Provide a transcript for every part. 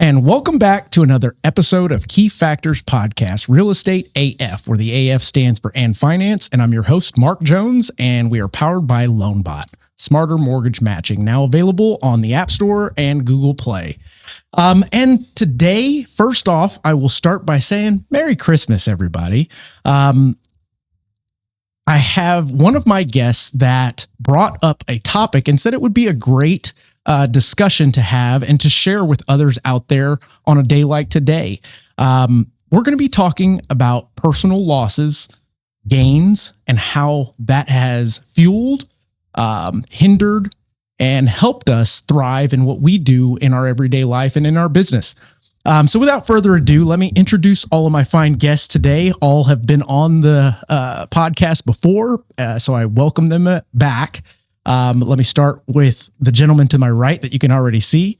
and welcome back to another episode of Key Factors Podcast, Real Estate AF, where the AF stands for And Finance, and I'm your host, Mark Jones, and we are powered by LoanBot, Smarter Mortgage Matching, now available on the App Store and Google Play. And today, first off, I will start by saying Merry Christmas, everybody. I have one of my guests that brought up a topic and said it would be a great discussion to have and to share with others out there on a day like today. We're going to be talking about personal losses, gains, and how that has fueled, hindered, and helped us thrive in what we do in our everyday life and in our business. So without further ado, let me introduce all of my fine guests today. All have been on the podcast before, so I welcome them back. Let me start with the gentleman to my right that you can already see.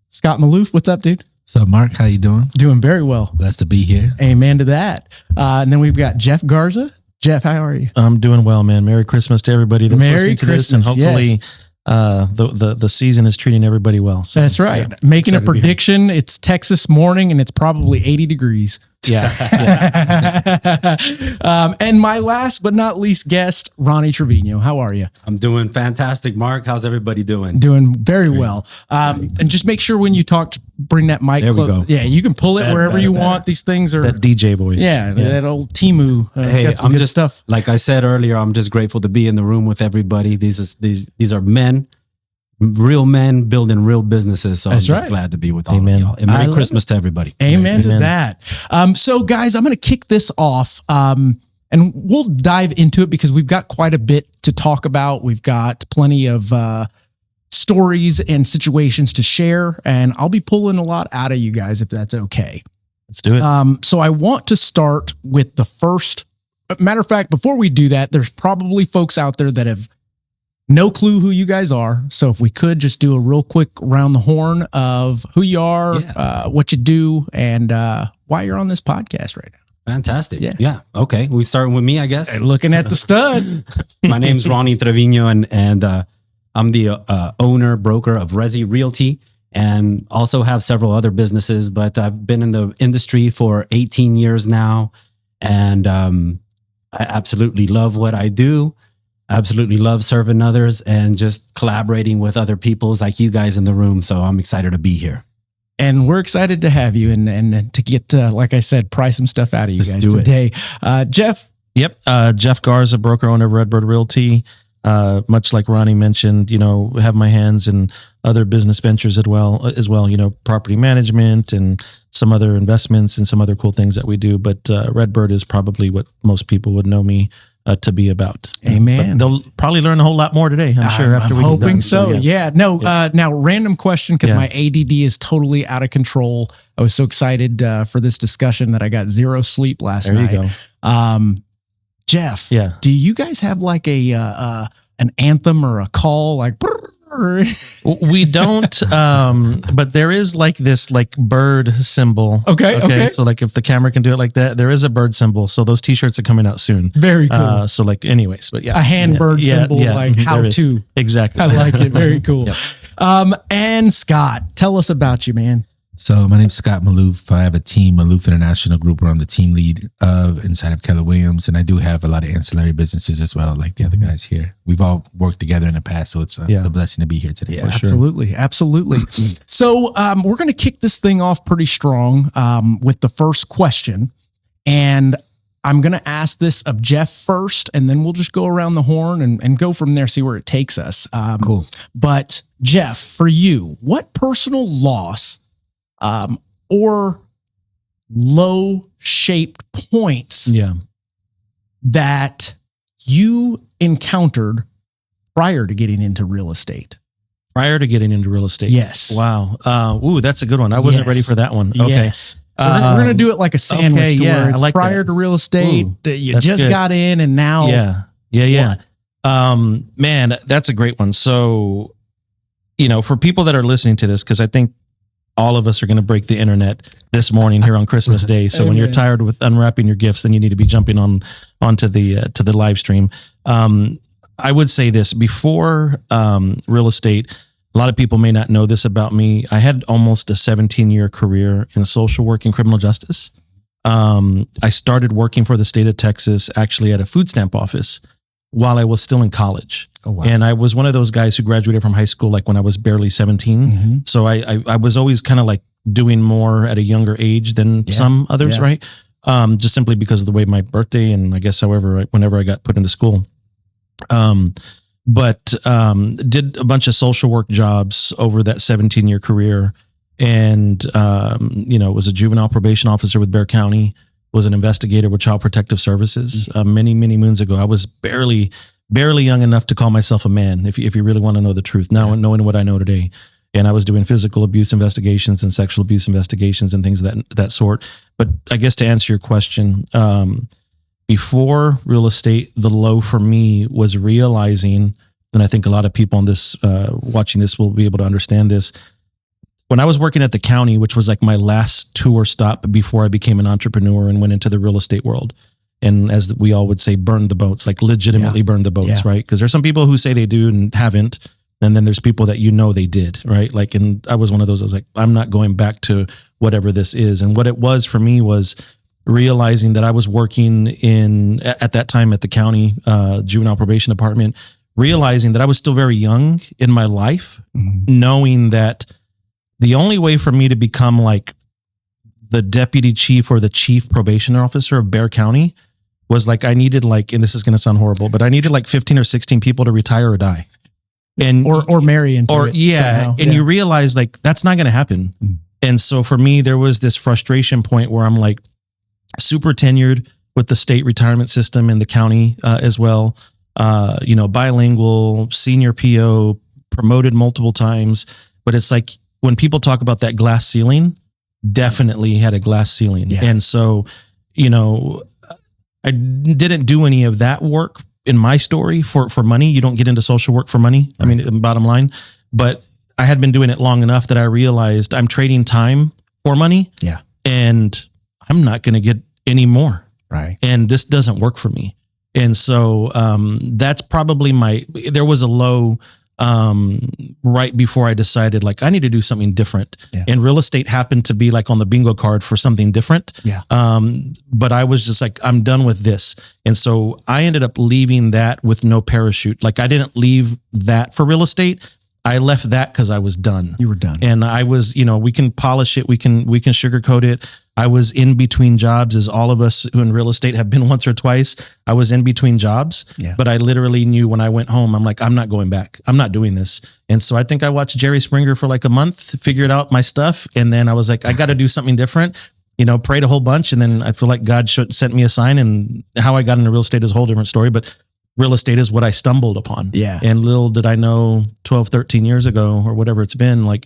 Scott Malouff, what's up, dude? So, Mark, how you doing? Doing very well. Blessed to be here. Amen to that. And then we've got Jeff Garza. Jeff, how are you? I'm doing well, man. Merry Christmas to everybody that's listening to this, and hopefully the season is treating everybody well. So, that's right. Yeah, making a prediction. It's Texas morning, and it's probably 80 degrees. Yeah. And my last but not least guest, Ronnie Trevino. How are you? I'm doing fantastic, Mark. How's everybody doing? Doing very well. And just make sure when you talk, bring that mic close. We go. Yeah, you can pull it wherever you want. These things are that DJ voice. Yeah, that old Timu. Hey, got some I'm good just stuff. Like I said earlier, I'm just grateful to be in the room with everybody. These are men. Real men building real businesses. So That's I'm just right. glad to be with all Amen. of y'all. And Merry Christmas to everybody. Amen to that. So guys, I'm going to kick this off and we'll dive into it because we've got quite a bit to talk about. We've got plenty of stories and situations to share, and I'll be pulling a lot out of you guys if that's okay. Let's do it. So I want to start with the first. Matter of fact, before we do that, there's probably folks out there that have no clue who you guys are. So if we could just do a real quick round the horn of who you are, what you do, and why you're on this podcast right now. Fantastic. Yeah. Okay. We starting with me, I guess. And looking at the stud. My name's Ronnie Trevino, and I'm the owner, broker of Rezi Realty, and also have several other businesses, but I've been in the industry for 18 years now. And I absolutely love what I do. Absolutely love serving others and just collaborating with other peoples like you guys in the room. So I'm excited to be here. And we're excited to have you and to get, like I said, pry some stuff out of you guys today. Jeff. Yep. Jeff Garza, broker owner of Redbird Realty. Much like Ronnie mentioned, have my hands in other business ventures as well, property management and some other investments and some other cool things that we do. But Redbird is probably what most people would know me to be about. Amen. But they'll probably learn a whole lot more today, I'm sure. I'm hoping so. Yeah. No. Now, random question, because my ADD is totally out of control. I was so excited for this discussion that I got zero sleep last night. There you go. Jeff. Yeah. Do you guys have like an anthem or a call like? We don't, but there is like this bird symbol. Okay. So like if the camera can do it like that, there is a bird symbol. So those t-shirts are coming out soon. Very cool. So like anyways, but yeah. A hand bird symbol, like how to. Exactly. I like it. Very cool. And Scott, tell us about you, man. So my name's Scott Malouff. I have a team, Malouff International Group, where I'm the team lead inside of Keller Williams. And I do have a lot of ancillary businesses as well, like the other guys here. We've all worked together in the past, so it's a blessing to be here today. Yeah, absolutely. Sure. Absolutely. So we're going to kick this thing off pretty strong with the first question. And I'm going to ask this of Jeff first, and then we'll just go around the horn and go from there, see where it takes us. Cool. But Jeff, for you, what personal loss or low-shaped points that you encountered prior to getting into real estate? Prior to getting into real estate? Yes. Wow. Ooh, that's a good one. I wasn't ready for that one. Okay. Yes. We're going to do it like a sandwich. Where it's like prior to real estate, you just got in, and now. Yeah. Man, that's a great one. So, for people that are listening to this, because I think all of us are going to break the internet this morning here on Christmas Day. So when you're tired with unwrapping your gifts, then you need to be jumping onto the live stream. I would say this before real estate. a lot of people may not know this about me. I had almost a 17-year career in social work and criminal justice. I started working for the state of Texas, actually at a food stamp office while I was still in college. Oh, wow. And I was one of those guys who graduated from high school, like when I was barely 17. So I was always kind of like doing more at a younger age than some others, right? Just simply because of the way my birthday and I guess whenever I got put into school. But did a bunch of social work jobs over that 17-year career. And, was a juvenile probation officer with Bexar County, was an investigator with Child Protective Services many, many moons ago. I was barely young enough to call myself a man, if you really want to know the truth, now knowing what I know today. And I was doing physical abuse investigations and sexual abuse investigations and things of that sort. But I guess to answer your question, before real estate, the low for me was realizing, and I think a lot of people on this watching this will be able to understand this. When I was working at the county, which was like my last tour stop before I became an entrepreneur and went into the real estate world, and as we all would say, burned the boats, like legitimately burned the boats, right? Because there's some people who say they do and haven't. And then there's people that they did, right? Like, and I was one of those, I was like, I'm not going back to whatever this is. And what it was for me was realizing that I was working at that time at the county juvenile probation department, realizing that I was still very young in my life, knowing that the only way for me to become like the deputy chief or the chief probation officer of Bexar County was like, I needed like, and this is going to sound horrible, but I needed like 15 or 16 people to retire or die. And or marry into it somehow. And you realize like that's not going to happen. And so for me, there was this frustration point where I'm like super tenured with the state retirement system in the county as well. Bilingual, senior PO, promoted multiple times. But it's like when people talk about that glass ceiling, definitely had a glass ceiling. Yeah. And so, I didn't do any of that work in my story for money. You don't get into social work for money. Right. I mean, bottom line, but I had been doing it long enough that I realized I'm trading time for money. Yeah. And I'm not going to get any more. Right. And this doesn't work for me. And so, that's probably there was a low, right before I decided like I need to do something different. Yeah. And real estate happened to be like on the bingo card for something different. Yeah. But I was just like, I'm done with this. And so I ended up leaving that with no parachute. Like I didn't leave that for real estate. I left that because I was done. You were done. And I was, we can polish it. We can sugarcoat it. I was in between jobs, as all of us who in real estate have been once or twice. I was in between jobs, but I literally knew when I went home, I'm like, I'm not going back. I'm not doing this. And so I think I watched Jerry Springer for like a month, figured out my stuff. And then I was like, I got to do something different, prayed a whole bunch. And then I feel like God sent me a sign, and how I got into real estate is a whole different story, but real estate is what I stumbled upon. Yeah. And little did I know 12, 13 years ago or whatever it's been, like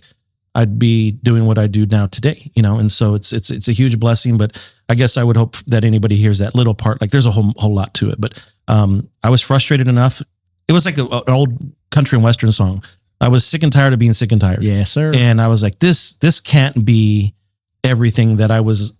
I'd be doing what I do now today, and so it's a huge blessing, but I guess I would hope that anybody hears that little part. Like there's a whole lot to it, but I was frustrated enough. It was like an old country and Western song. I was sick and tired of being sick and tired. Yes, sir. And I was like, this can't be everything that I was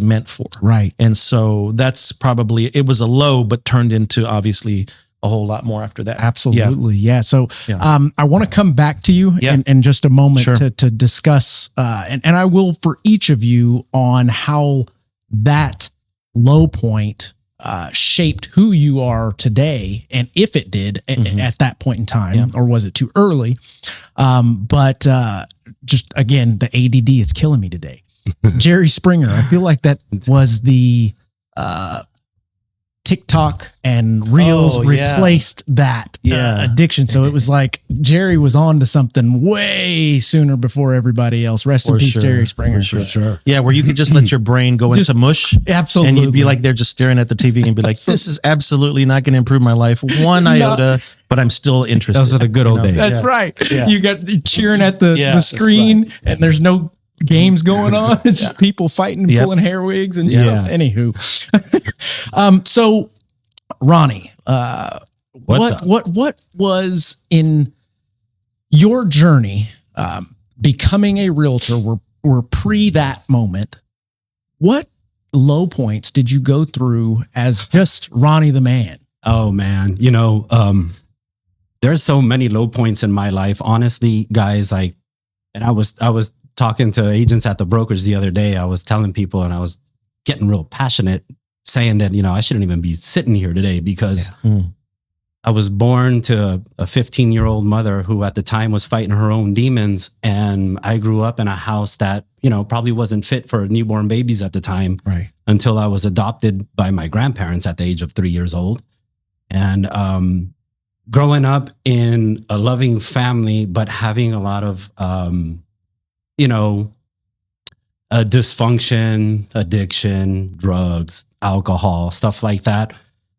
meant for. Right. And so that's probably, it was a low, but turned into obviously a whole lot more after that. Absolutely. Yeah. So, I want to come back to you in just a moment to discuss, and I will for each of you on how that low point, shaped who you are today. And if it did at that point in time, or was it too early? But just again, the ADD is killing me today. Jerry Springer. I feel like that was the, TikTok and Reels replaced that addiction. So it was like Jerry was on to something way sooner before everybody else. Rest in peace, Jerry Springer. For sure. Yeah, where you could just let your brain go into mush. Absolutely. And you'd be like, they're just staring at the TV and be like, this is absolutely not going to improve my life one iota, but I'm still interested. Those are the good old days. That's right. Yeah. You got cheering at the screen and there's no games going on. It's just people fighting and pulling hair wigs and stuff. Anywho. So Ronnie, what was in your journey, becoming a realtor, were pre that moment, what low points did you go through as just Ronnie the man? Oh man. there's so many low points in my life. Honestly, guys, like, and I was talking to agents at the brokers the other day. I was telling people, and I was getting real passionate, saying that, I shouldn't even be sitting here today because I was born to a 15-year-old mother who at the time was fighting her own demons. And I grew up in a house that, probably wasn't fit for newborn babies at the time, Right. until I was adopted by my grandparents at the age of 3 years old. And growing up in a loving family, but having a lot of, dysfunction, addiction, drugs, alcohol, stuff like that.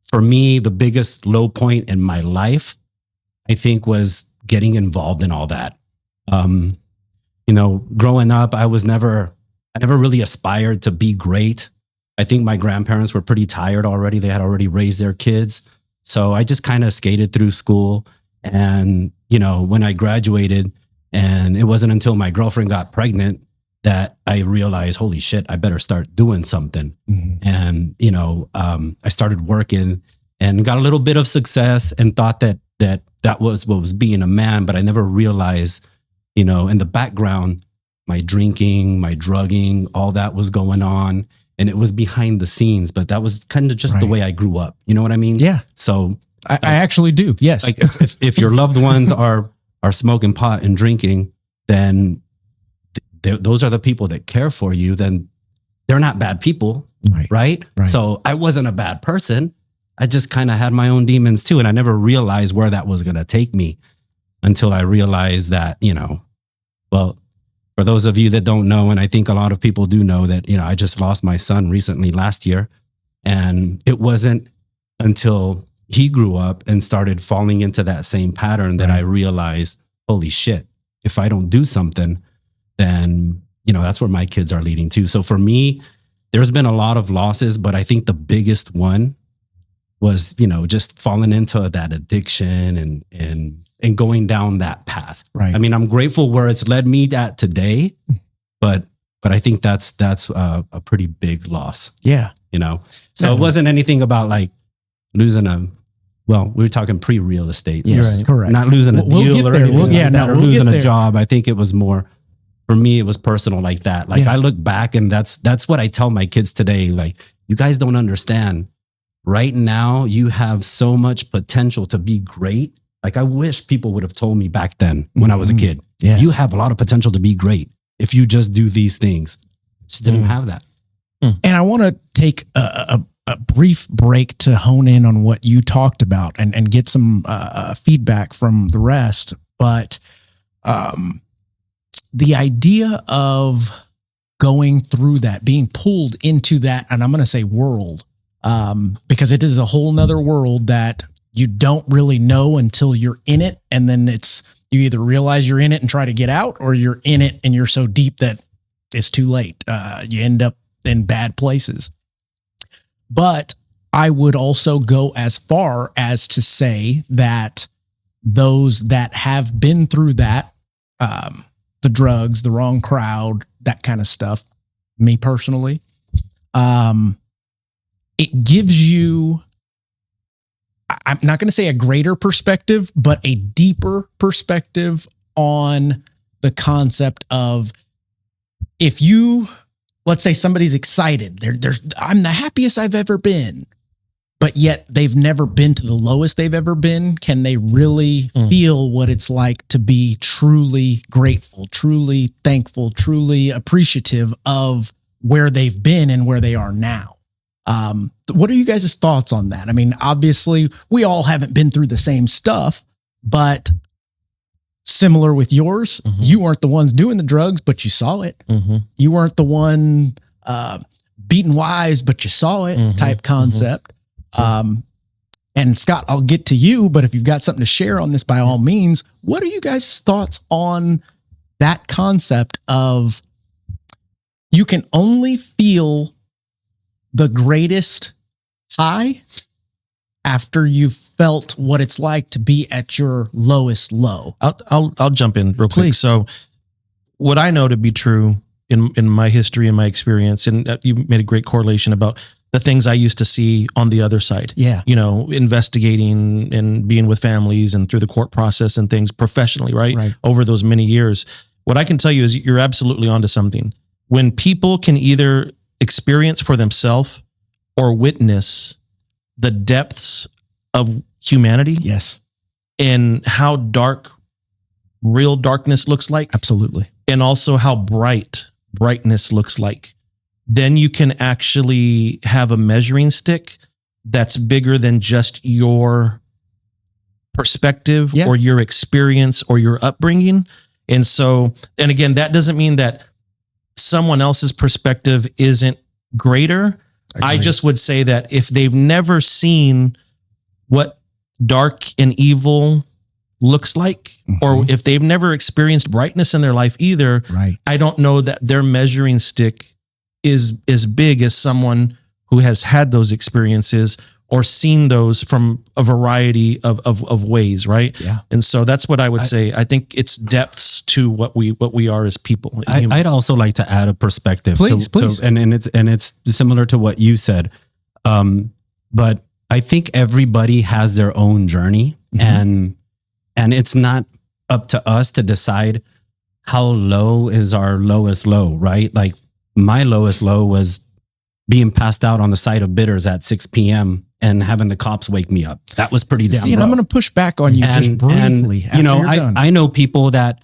For me, the biggest low point in my life, I think, was getting involved in all that. Growing up, I never really aspired to be great. I think my grandparents were pretty tired already. They had already raised their kids. So I just kind of skated through school. And, when I graduated, and it wasn't until my girlfriend got pregnant that I realized, holy shit, I better start doing something. Mm-hmm. And, I started working and got a little bit of success and thought that was what was being a man. But I never realized, in the background, my drinking, my drugging, all that was going on. And it was behind the scenes, but that was kind of just the way I grew up. You know what I mean? Yeah. So I actually do. Yes. Like if your loved ones are smoking pot and drinking, then those are the people that care for you. Then they're not bad people, right? So I wasn't a bad person. I just kind of had my own demons too. And I never realized where that was going to take me until I realized that, well, for those of you that don't know, and I think a lot of people do know that, I just lost my son recently last year. And it wasn't until he grew up and started falling into that same pattern that I realized, holy shit, if I don't do something, then, that's where my kids are leading to. So for me, there's been a lot of losses, but I think the biggest one was, just falling into that addiction and going down that path. Right. I mean, I'm grateful where it's led me at today, but I think that's a pretty big loss. Yeah. So it wasn't anything about like losing we were talking pre-real estate. Yes, So correct. Not losing a deal or anything like that, or losing a job. I think it was more, for me, it was personal like that. Like I look back and that's what I tell my kids today. Like, you guys don't understand. Right now, you have so much potential to be great. Like, I wish people would have told me back then when I was a kid, you have a lot of potential to be great if you just do these things. Just didn't have that. And I want to take a brief break to hone in on what you talked about and get some feedback from the rest. But the idea of going through that, being pulled into that, and I'm going to say world, because it is a whole nother world that you don't really know until you're in it. And then you either realize you're in it and try to get out, or you're in it and you're so deep that it's too late. You end up in bad places. But I would also go as far as to say that those that have been through that, the drugs, the wrong crowd, that kind of stuff, me personally, it gives you, I'm not going to say a greater perspective, but a deeper perspective on the concept of, if you, let's say somebody's excited, I'm the happiest I've ever been, but yet they've never been to the lowest they've ever been. Can they really feel what it's like to be truly grateful, truly thankful, truly appreciative of where they've been and where they are now? What are you guys' thoughts on that? I mean, obviously we all haven't been through the same stuff, but similar with yours, you weren't the ones doing the drugs, but you saw it. You weren't the one beating wives, but you saw it, type concept. And Scott, I'll get to you, but if you've got something to share on this, by all means, what are you guys' thoughts on that concept of you can only feel the greatest high after you've felt what it's like to be at your lowest low? I'll jump in real quick. So what I know to be true in my history and my experience, and you made a great correlation about the things I used to see on the other side. Yeah. You know, investigating and being with families and through the court process and things professionally, right? Over those many years. What I can tell you is you're absolutely onto something. When people can either experience for themselves or witness the depths of humanity. Yes. And how dark real darkness looks like. Absolutely. And also how brightness looks like. Then you can actually have a measuring stick that's bigger than just your perspective or your experience or your upbringing. And so, and again, that doesn't mean that someone else's perspective isn't greater. I just would say that if they've never seen what dark and evil looks like, or if they've never experienced brightness in their life either, I don't know that their measuring stick is as big as someone who has had those experiences or seen those from a variety of ways, right? Yeah. And so that's what I would say. I think it's depths to what we are as people. I'd also like to add a perspective. Please. And it's similar to what you said. But I think everybody has their own journey, and it's not up to us to decide how low is our lowest low, right? Like my lowest low was being passed out on the side of Bitters at 6 p.m. and having the cops wake me up. That was pretty damn and low. I'm going to push back on you just briefly. And, you know, I know people that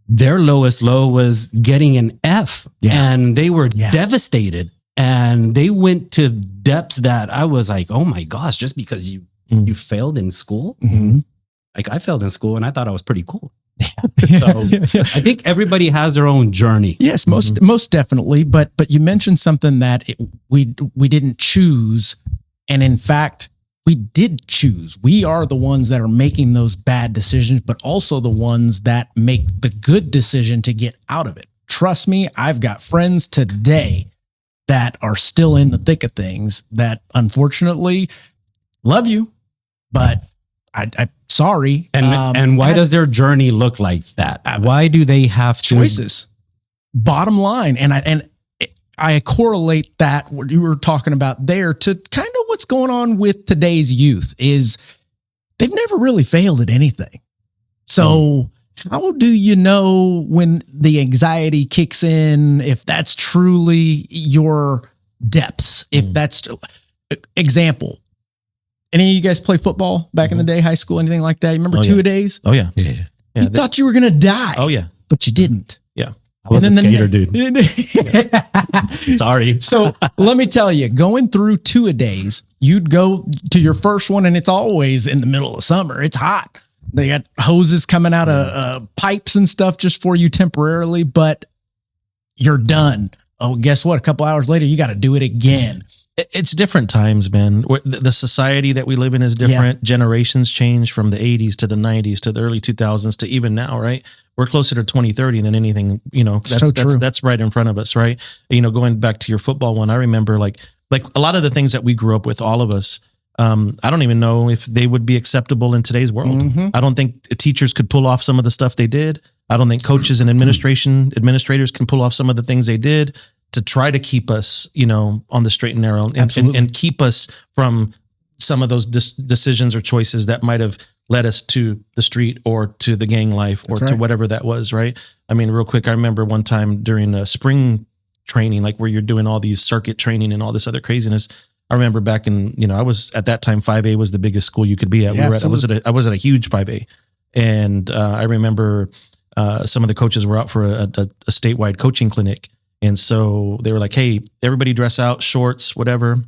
their lowest low was getting an F, and they were devastated, and they went to depths that I was like, oh my gosh, just because you failed in school. Like I failed in school and I thought I was pretty cool. So I think everybody has their own journey. Yes, most definitely. But you mentioned something that we didn't choose, and in fact, we did choose. We are the ones that are making those bad decisions, but also the ones that make the good decision to get out of it. Trust me, I've got friends today that are still in the thick of things that unfortunately love you, but I sorry. And why does their journey look like that? Why do they have choices? Bottom line. And I correlate that, what you were talking about there, to kind of what's going on with today's youth is they've never really failed at anything. So how do you know when the anxiety kicks in, if that's truly your depths, if that's example? Any of you guys play football back in the day, high school, anything like that? You remember two-a-days? Oh, yeah. You thought you were going to die. Oh, yeah. But you didn't. Yeah. I was a skater, dude. Sorry. So let me tell you, going through two-a-days, you'd go to your first one, and it's always in the middle of summer. It's hot. They got hoses coming out of pipes and stuff just for you temporarily, but you're done. Oh, guess what? A couple hours later, you got to do it again. It's different times, man. The society that we live in is different. Generations change from the 80s to the 90s to the early 2000s to even now, right? We're closer to 2030 than anything, you know, that's right in front of us, right? You know, going back to your football one, I remember like a lot of the things that we grew up with, all of us, I don't even know if they would be acceptable in today's world. I don't think teachers could pull off some of the stuff they did. I don't think coaches and administrators can pull off some of the things they did to try to keep us, you know, on the straight and narrow and keep us from some of those decisions or choices that might have led us to the street or to the gang life or to whatever that was, right? I mean, real quick, I remember one time during a spring training, like where you're doing all these circuit training and all this other craziness. I remember back in, you know, I was at that time, 5A was the biggest school you could be at. I was at a huge 5A. And I remember some of the coaches were out for a statewide coaching clinic. And so they were like, hey, everybody dress out, shorts, whatever.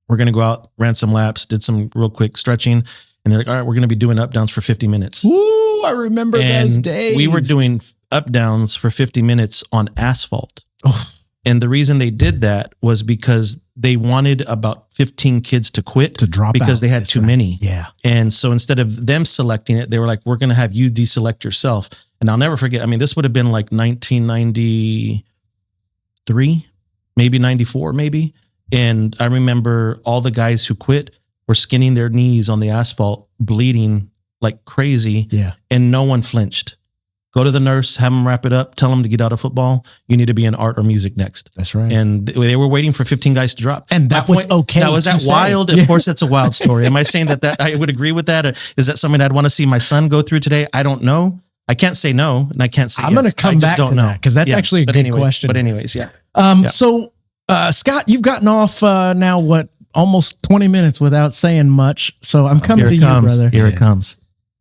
We're going to go out, ran some laps, did some real quick stretching. And they're like, all right, we're going to be doing up downs for 50 minutes. Ooh, I remember those days. We were doing up downs for 50 minutes on asphalt. Oh. And the reason they did that was because they wanted about 15 kids to quit to drop because out. They had too many. Yeah. And so instead of them selecting it, they were like, we're going to have you deselect yourself. And I'll never forget. I mean, this would have been like 1993, maybe 94, maybe. And I remember all the guys who quit were skinning their knees on the asphalt, bleeding like crazy. Yeah. And no one flinched. Go to the nurse, have them wrap it up, tell them to get out of football. You need to be in art or music next. That's right. And they were waiting for 15 guys to drop. And that was okay. Now, was that wild? Of course, that's a wild story. Am I saying that I would agree with that? Or is that something I'd want to see my son go through today? I don't know. I can't say no, and I can't say I'm going to come back to that because that's actually a good question. But anyways, yeah. So, Scott, you've gotten off now, almost 20 minutes without saying much. So I'm coming to you, brother. Here it comes.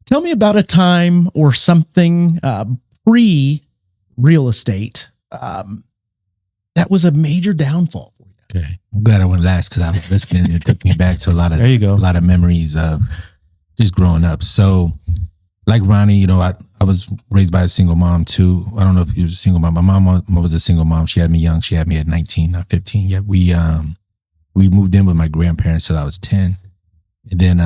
Tell me about a time or something pre-real estate that was a major downfall for you. Okay. I'm glad I went last because I was listening. It took me back to a lot of memories of just growing up. So, like Ronnie, I was raised by a single mom too. I don't know if he was a single mom. My mom was a single mom. She had me young. She had me at 19, not 15 yet. We moved in with my grandparents till I was 10. And then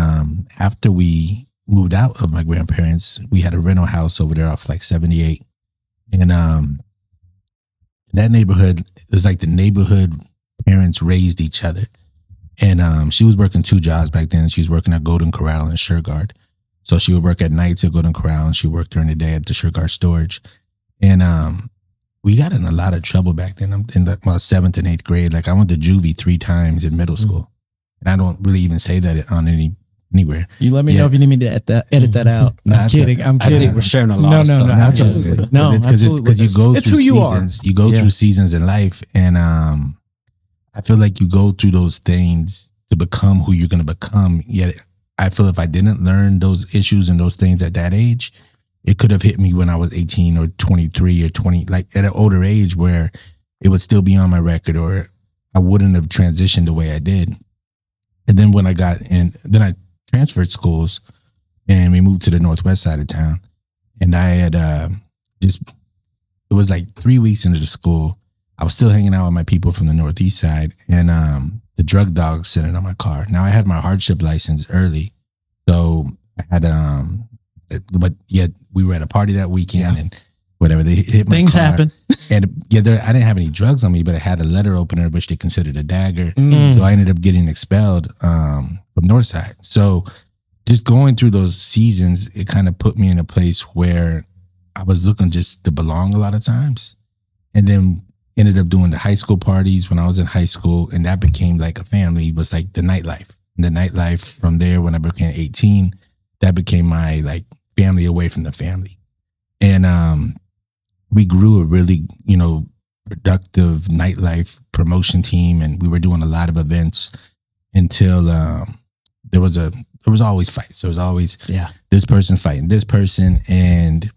after we moved out of my grandparents, we had a rental house over there off like 78. And that neighborhood, it was like the neighborhood parents raised each other. And she was working 2 jobs back then. She was working at Golden Corral and Sureguard. So she would work at nights at Golden Corral and she worked during the day at the Sureguard storage. And we got in a lot of trouble back then. I'm in my 7th and 8th grade. Like I went to juvie 3 times in middle school. And I don't really even say that on anywhere. You let me know if you need me to edit that out. No, I'm kidding. I'm kidding. We're sharing a lot of stuff. No, absolutely. No, absolutely. Because you go it's through who you seasons. are. You go through seasons in life. And I feel like you go through those things to become who you're going to become. Yet I feel if I didn't learn those issues and those things at that age, it could have hit me when I was 18 or 23 or 20, like at an older age where it would still be on my record or I wouldn't have transitioned the way I did. And then when I got in, then I transferred schools and we moved to the northwest side of town. And I had it was like 3 weeks into the school. I was still hanging out with my people from the northeast side and the drug dogs sitting on my car. Now I had my hardship license early. So I had, but yet we were at a party that weekend and whatever, they hit my Things car. happen. And I didn't have any drugs on me, but I had a letter opener, which they considered a dagger. So I ended up getting expelled from Northside. So just going through those seasons, it kind of put me in a place where I was looking just to belong a lot of times. And then ended up doing the high school parties when I was in high school. And that became like a family. It was like the nightlife. And the nightlife from there, when I became 18, that became my like family away from the family. And we grew a really, productive nightlife promotion team. And we were doing a lot of events until there was always fights. There was always this person's fighting this person. And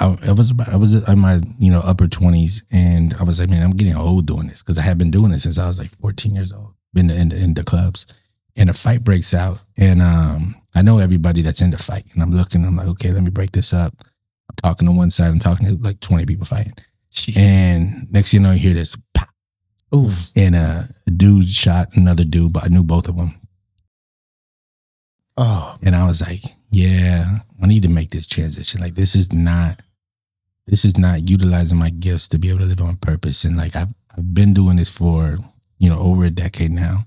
I was in my upper 20s, and I was like, man, I'm getting old doing this because I have been doing this since I was like 14 years old. Been in the clubs, and a fight breaks out, and I know everybody that's in the fight, and I'm like, okay, let me break this up. I'm talking to one side, I'm talking to like 20 people fighting, and next thing you know, you hear this pop, oof, and a dude shot another dude, but I knew both of them. Oh, and I was like, yeah, I need to make this transition. Like this is not utilizing my gifts to be able to live on purpose. And like I've been doing this for over a decade now,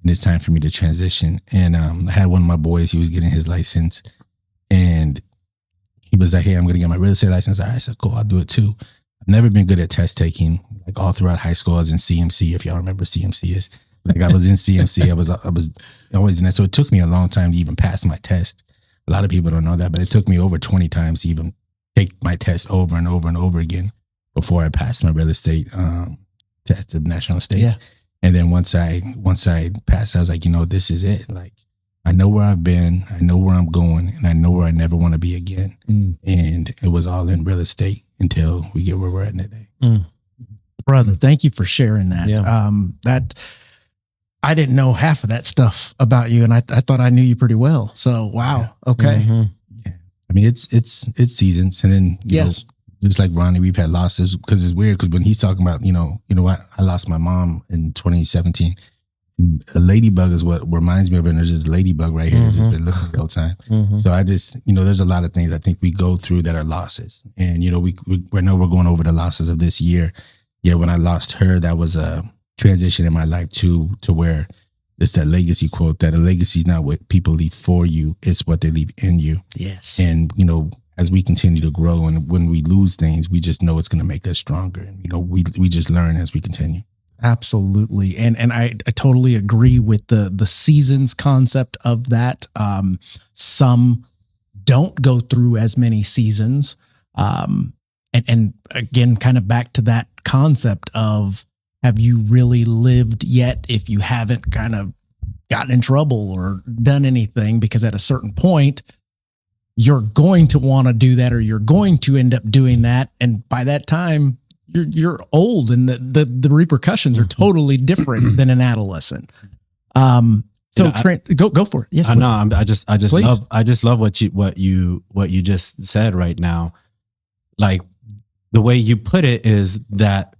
and it's time for me to transition. And I had one of my boys, he was getting his license, and he was like, hey, I'm gonna get my real estate license. All right, so cool, I'll do it too. I've never been good at test taking. Like all throughout high school, I was in CMC, if y'all remember CMC is. Like I was in CMC, I was always in that. So it took me a long time to even pass my test. A lot of people don't know that, but it took me over 20 times to even take my test over and over and over again before I passed my real estate test of national state. Yeah. And then once I passed, I was like, this is it. Like I know where I've been, I know where I'm going, and I know where I never want to be again. And it was all in real estate until we get where we're at today. Brother, thank you for sharing that. Yeah. That I didn't know half of that stuff about you, and I thought I knew you pretty well. So wow, yeah. Okay. Mm-hmm. Yeah, I mean it's seasons, and then you know, just like Ronnie, we've had losses because it's weird. Because when he's talking about you know what, I lost my mom in 2017. And a ladybug is what reminds me of it. And there's this ladybug right here that's just been looking the whole time. So I just there's a lot of things I think we go through that are losses, and we know we're going over the losses of this year. Yeah, when I lost her, that was a transition in my life to where it's that legacy quote that a legacy is not what people leave for you, it's what they leave in you. Yes. And as we continue to grow, and when we lose things, we just know it's going to make us stronger. And, we just learn as we continue. Absolutely. And I totally agree with the seasons concept of that. Some don't go through as many seasons. And again, kind of back to that concept of, have you really lived yet if you haven't kind of gotten in trouble or done anything? Because at a certain point, you're going to want to do that, or you're going to end up doing that. And by that time, you're old, and the repercussions are totally different than an adolescent. So Trent, go for it. Yes, I know. I just love what you just said right now. Like, the way you put it is that,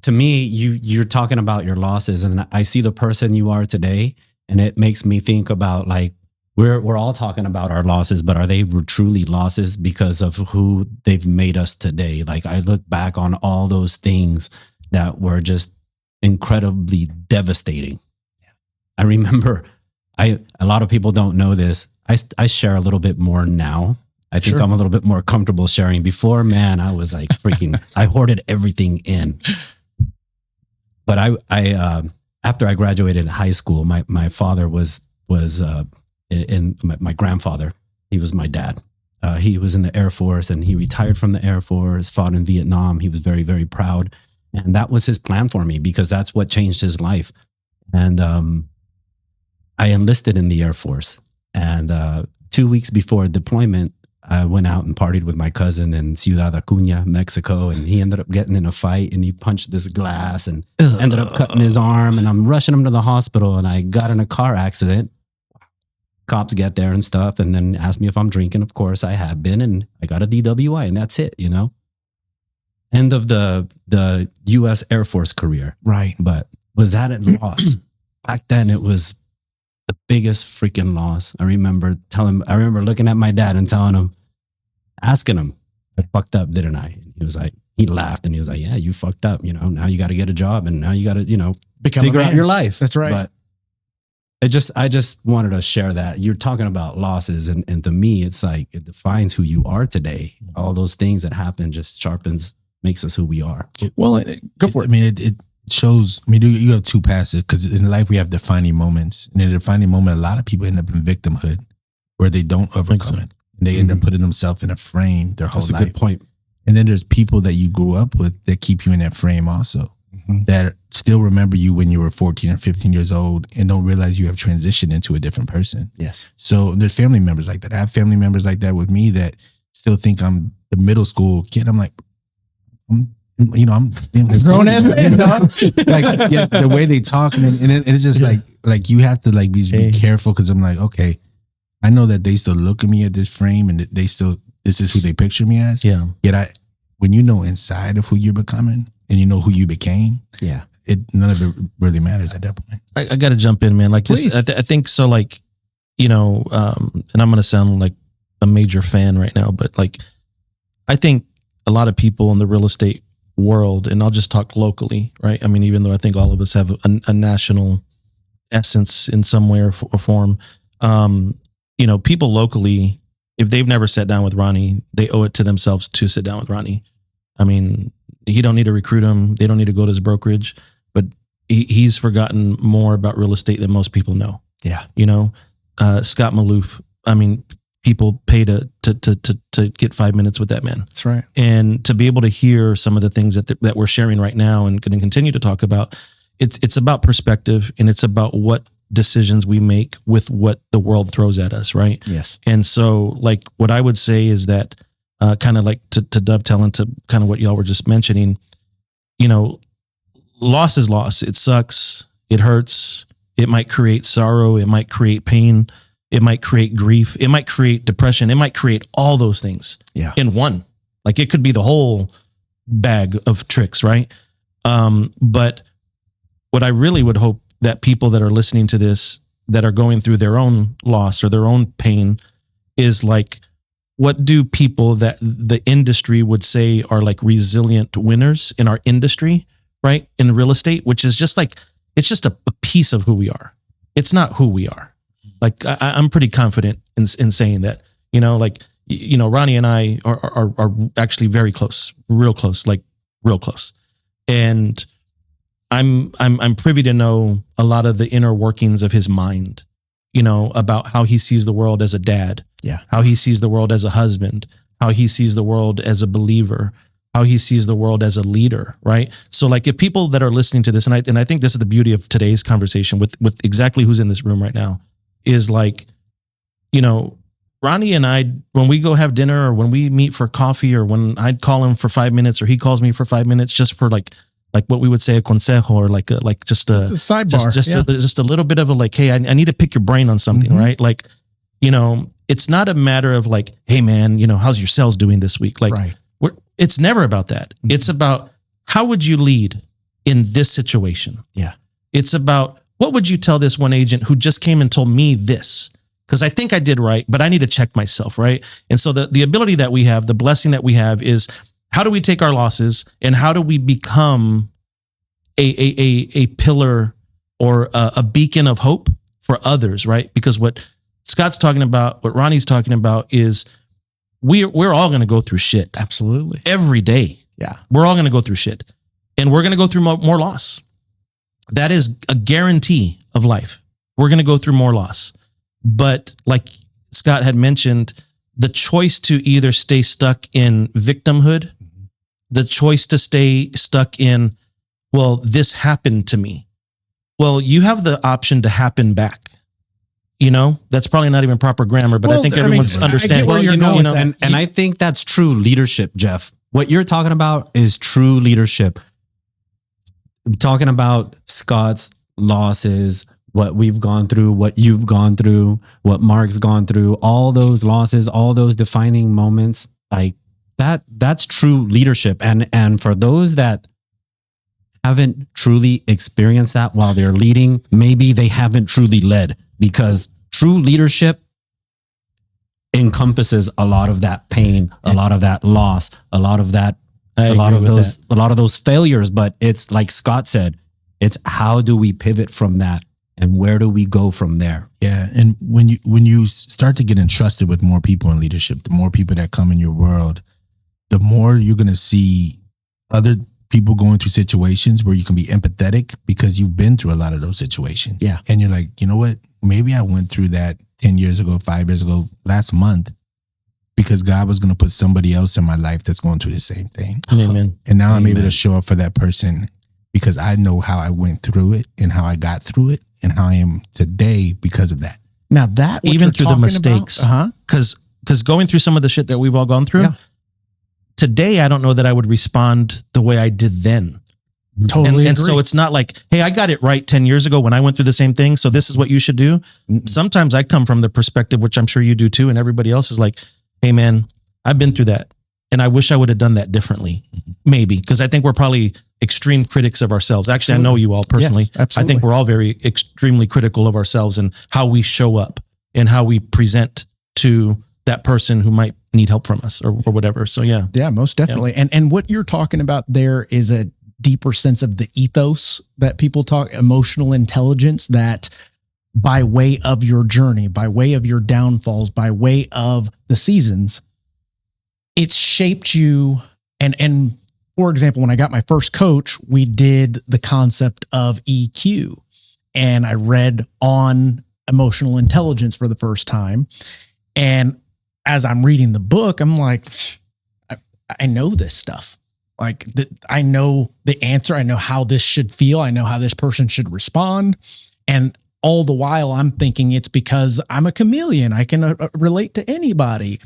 to me, you're talking about your losses, and I see the person you are today, and it makes me think about, like, we're all talking about our losses, but are they truly losses because of who they've made us today? Like, I look back on all those things that were just incredibly devastating. I remember, a lot of people don't know this. I share a little bit more now. I think I'm a little bit more comfortable sharing. Before, man, I was like freaking, I hoarded everything in. But I after I graduated high school, my father was my grandfather. He was my dad. He was in the Air Force, and he retired from the Air Force, fought in Vietnam. He was very, very proud. And that was his plan for me, because that's what changed his life. And I enlisted in the Air Force. And 2 weeks before deployment, I went out and partied with my cousin in Ciudad Acuña, Mexico, and he ended up getting in a fight, and he punched this glass and ended up cutting his arm, and I'm rushing him to the hospital, and I got in a car accident. Cops get there and stuff, and then asked me if I'm drinking. Of course I had been, and I got a DWI, and that's it, End of the U.S. Air Force career. Right. But was that a loss? Back then it was the biggest freaking loss. I remember looking at my dad and asking him, I fucked up, didn't I? And he was like, he laughed, and he was like, yeah, you fucked up. Now you got to get a job, and now you got to, figure out your life. That's right. But I just wanted to share that. You're talking about losses, and to me, it's like, it defines who you are today. All those things that happen just makes us who we are. Well, go for it. I mean, it shows, you have two paths, because in life we have defining moments. And in a defining moment, a lot of people end up in victimhood, where they don't overcome it. And they end up putting themselves in a frame their whole life. That's a good point. And then there's people that you grew up with that keep you in that frame also, that still remember you when you were 14 or 15 years old, and don't realize you have transitioned into a different person. Yes. So there's family members like that. I have family members like that with me that still think I'm the middle school kid. I'm like, I'm grown ass man, dog. Like, yeah, the way they talk, and it's just like you have to be careful, because I'm like, okay, I know that they still look at me at this frame, and this is who they picture me as. Yeah. Yet when you know inside of who you're becoming, and you know who you became, none of it really matters at that point. I got to jump in, man. Like, please. This, I think so. Like, and I'm gonna sound like a major fan right now, but like, I think a lot of people in the real estate world, and I'll just talk locally, right? I mean, even though I think all of us have a national essence in some way or form, people locally, if they've never sat down with Ronnie, they owe it to themselves to sit down with Ronnie. I mean, he don't need to recruit him. They don't need to go to his brokerage, but he's forgotten more about real estate than most people know. Yeah. Scott Malouff, I mean, people pay to get 5 minutes with that man. That's right. And to be able to hear some of the things that we're sharing right now and going to continue to talk about, it's about perspective, and it's about what decisions we make with what the world throws at us, right? Yes. And so, like, what I would say is that, kind of like to dovetail into kind of what y'all were just mentioning, loss is loss. It sucks. It hurts. It might create sorrow. It might create pain. It might create grief. It might create depression. It might create all those things in one. Like, it could be the whole bag of tricks, right? But what I really would hope that people that are listening to this, that are going through their own loss or their own pain, is like, what do people that the industry would say are like resilient winners in our industry, right? In real estate, which is just like, it's just a piece of who we are. It's not who we are. Like, I'm pretty confident in saying that, like, Ronnie and I are actually very close, real close, like real close. And I'm privy to know a lot of the inner workings of his mind, about how he sees the world as a dad, how he sees the world as a husband, how he sees the world as a believer, how he sees the world as a leader, right? So like if people that are listening to this, and I think this is the beauty of today's conversation with exactly who's in this room right now, is like, Ronnie and I, when we go have dinner or when we meet for coffee or when I'd call him for 5 minutes or he calls me for 5 minutes just for like what we would say a consejo or just a sidebar, just a little bit of a like, hey, I need to pick your brain on something, right? Like, it's not a matter of like, hey man, how's your sales doing this week? Like, it's never about that. It's about how would you lead in this situation? Yeah. It's about what would you tell this one agent who just came and told me this? Because I think I did right, but I need to check myself, right? And so the ability that we have, the blessing that we have is how do we take our losses and how do we become a pillar or a beacon of hope for others, right? Because what Scott's talking about, what Ronnie's talking about is we're all going to go through shit. Absolutely. Every day. Yeah. We're all going to go through shit. And we're going to go through more loss. That is a guarantee of life. We're going to go through more loss. But like Scott had mentioned, the choice to either stay stuck in victimhood, the choice to stay stuck in, well, this happened to me. Well, you have the option to happen back. That's probably not even proper grammar, but I think everyone's understanding. Where you're going with that. And I think that's true leadership, Jeff. What you're talking about is true leadership. I'm talking about Scott's losses, what we've gone through, what you've gone through, what Mark's gone through, all those losses, all those defining moments, like that's true leadership. And for those that haven't truly experienced that while they're leading, maybe they haven't truly led, because true leadership encompasses a lot of that pain, a lot of that loss, a lot of those failures. But it's like Scott said, it's how do we pivot from that and where do we go from there? Yeah. And when you start to get entrusted with more people in leadership, the more people that come in your world, the more you're going to see other people going through situations where you can be empathetic because you've been through a lot of those situations. Yeah. And you're like, you know what? Maybe I went through that 10 years ago, 5 years ago, last month, because God was going to put somebody else in my life that's going through the same thing. Amen. And now I'm able to show up for that person because I know how I went through it and how I got through it and how I am today because of that. Now that even through the mistakes, because going through some of the shit that we've all gone through, today I don't know that I would respond the way I did then. Totally. And so it's not like, hey, I got it right 10 years ago when I went through the same thing, so this is what you should do. Sometimes I come from the perspective, which I'm sure you do too, and everybody else is like, hey man, I've been through that and I wish I would have done that differently. Maybe, because I think we're probably extreme critics of ourselves. Actually, I know you all personally. Yes, absolutely. I think we're all very extremely critical of ourselves and how we show up and how we present to that person who might need help from us or whatever. So yeah. Yeah, most definitely. Yeah. And what you're talking about there is a deeper sense of the ethos that people talk, emotional intelligence, that by way of your journey, by way of your downfalls, by way of the seasons, it's shaped you. And for example, when I got my first coach, we did the concept of EQ, and I read on emotional intelligence for the first time. And as I'm reading the book, I'm like, I know this stuff. Like I know the answer. I know how this should feel. I know how this person should respond. And all the while I'm thinking it's because I'm a chameleon. I can relate to anybody.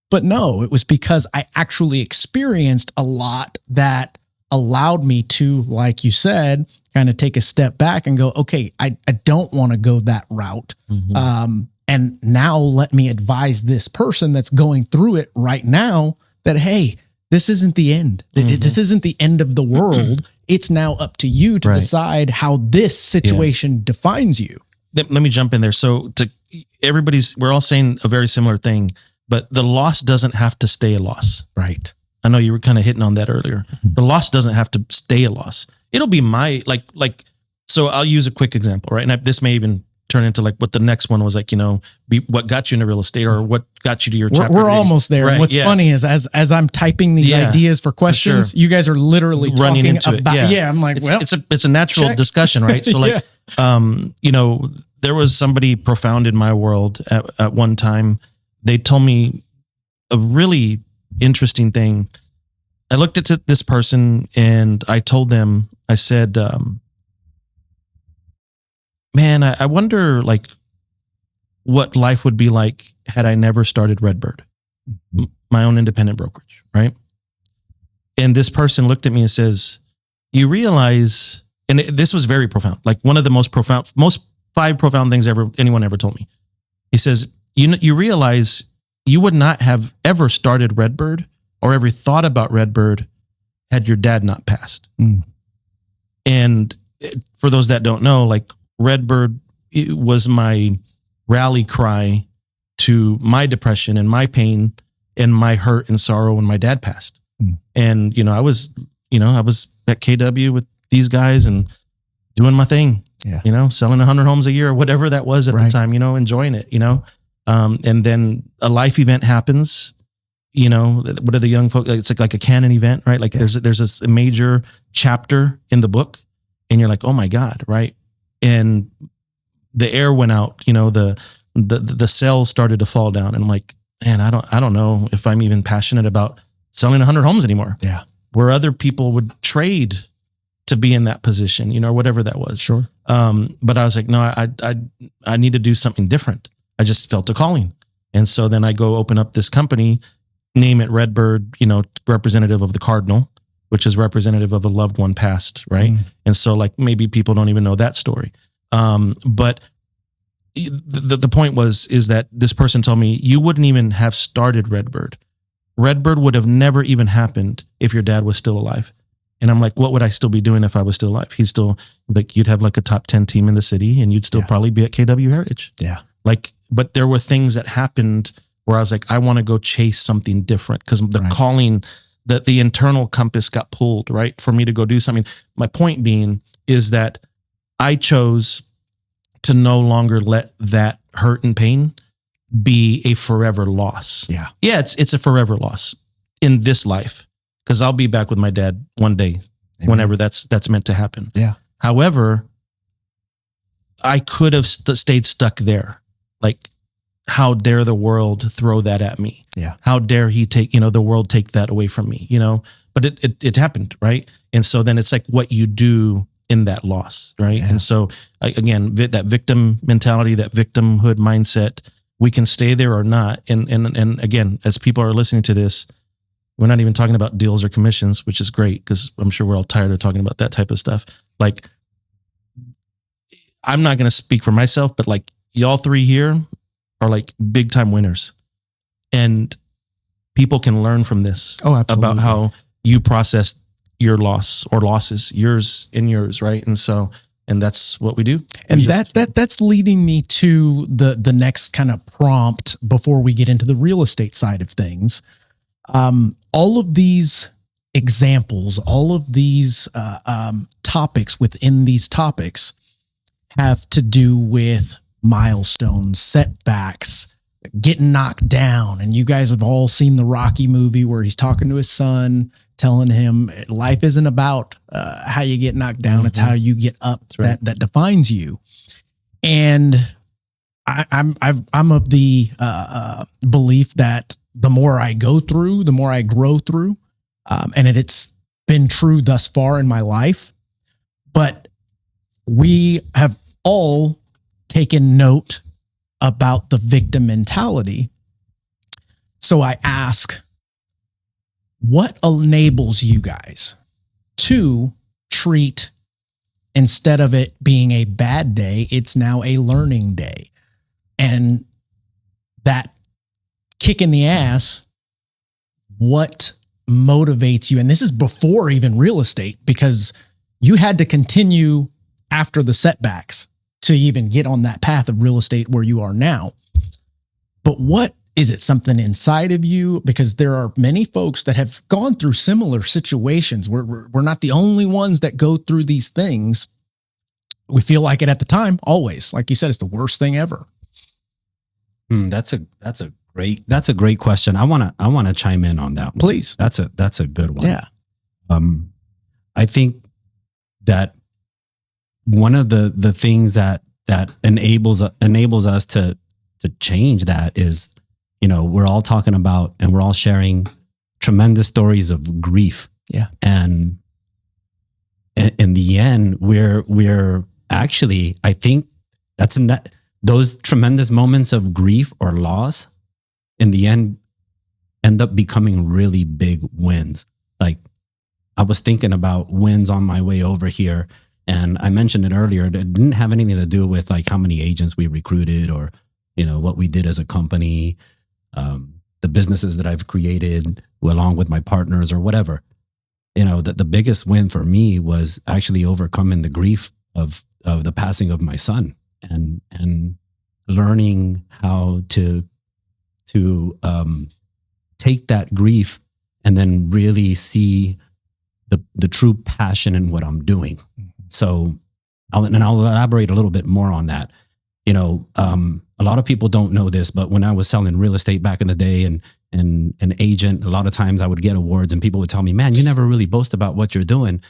But no, it was because I actually experienced a lot that allowed me to, like you said, kind of take a step back and go, okay, I don't want to go that route. And now let me advise this person that's going through it right now that, hey, this isn't the end. This isn't the end of the world. It's now up to you to decide how this situation defines you. Let me jump in there. So we're all saying a very similar thing, but the loss doesn't have to stay a loss. Right. I know you were kind of hitting on that earlier. The loss doesn't have to stay a loss. It'll be so I'll use a quick example, right? And this may even turn into like what the next one was like, what got you into real estate or what got you to your chapter. We're almost there. Right, What's funny is as I'm typing these ideas for questions, you guys are literally running talking into about it. Yeah, I'm like, it's a natural discussion, right? So like, there was somebody profound in my world at one time. They told me a really interesting thing. I looked at this person and I told them, I said, man, I wonder like what life would be like had I never started Redbird, my own independent brokerage, right? And this person looked at me and says, you realize, and this was very profound, like one of the most 5 profound things anyone ever told me. He says, you realize you would not have ever started Redbird or ever thought about Redbird had your dad not passed. And for those that don't know, like Redbird was my rally cry to my depression and my pain and my hurt and sorrow when my dad passed. And, I was at KW with these guys and doing my thing, selling 100 homes a year or whatever that was at the time, enjoying it, and then a life event happens, what are the young folks? It's like a canon event, right? Like there's this major chapter in the book and you're like, oh my God. Right. And the air went out, the cells started to fall down. And I'm like, man, I don't know if I'm even passionate about selling 100 homes anymore. Yeah. Where other people would trade to be in that position, or whatever that was. Sure. But I was like, no, I need to do something different. I just felt a calling. And so then I go open up this company, name it Redbird, representative of the Cardinal, which is representative of a loved one passed. Right. And so like, maybe people don't even know that story. But the point is that this person told me you wouldn't even have started Redbird. Redbird would have never even happened if your dad was still alive. And I'm like, what would I still be doing if I was still alive? He's still like, you'd have like a top 10 team in the city and you'd still probably be at KW Heritage. Yeah. Like, but there were things that happened where I was like, I want to go chase something different because the calling, that the internal compass got pulled, right? For me to go do something. My point being is that I chose to no longer let that hurt and pain be a forever loss. Yeah. Yeah, it's a forever loss in this life because I'll be back with my dad one day, whenever that's meant to happen. Yeah. However, I could have stayed stuck there. Like, how dare the world throw that at me? Yeah. How dare he take, the world take that away from me, but it happened. Right. And so then it's like what you do in that loss. Right. Yeah. And so again, that victim mentality, that victimhood mindset, we can stay there or not. And again, as people are listening to this, we're not even talking about deals or commissions, which is great because I'm sure we're all tired of talking about that type of stuff. Like, I'm not going to speak for myself, but like y'all three here are like big time winners, and people can learn from this. Oh, absolutely. About how you process your loss or losses, yours and yours. Right. And so, and that's what we do. And that's leading me to the next kind of prompt before we get into the real estate side of things. All of these examples, all of these topics within these topics have to do with milestones, setbacks, getting knocked down. And you guys have all seen the Rocky movie where he's talking to his son, telling him life isn't about how you get knocked down. It's how you get up. Right. That defines you. And I'm of the belief that the more I go through, the more I grow through. And it's been true thus far in my life. But we have all taken note about the victim mentality. So I ask, what enables you guys to treat, instead of it being a bad day, it's now a learning day? And that kick in the ass, what motivates you? And this is before even real estate, because you had to continue after the setbacks to even get on that path of real estate where you are now. But what is it? Something inside of you? Because there are many folks that have gone through similar situations. We're not the only ones that go through these things. we feel like it at the time, always. Like you said, it's the worst thing ever. That's a great question. I wanna chime in on that one. Please. That's a good one. Yeah. I think that one of the things that enables us to change that is, we're all talking about and we're all sharing tremendous stories of grief. Yeah. And in the end, we're actually, I think those tremendous moments of grief or loss in the end up becoming really big wins. Like, I was thinking about wins on my way over here, and I mentioned it earlier. It didn't have anything to do with like how many agents we recruited or, what we did as a company, the businesses that I've created along with my partners or whatever. The biggest win for me was actually overcoming the grief of the passing of my son and learning how to take that grief and then really see the true passion in what I'm doing. So I'll elaborate a little bit more on that. A lot of people don't know this, but when I was selling real estate back in the day and an agent, a lot of times I would get awards and people would tell me, man, you never really boast about what you're doing.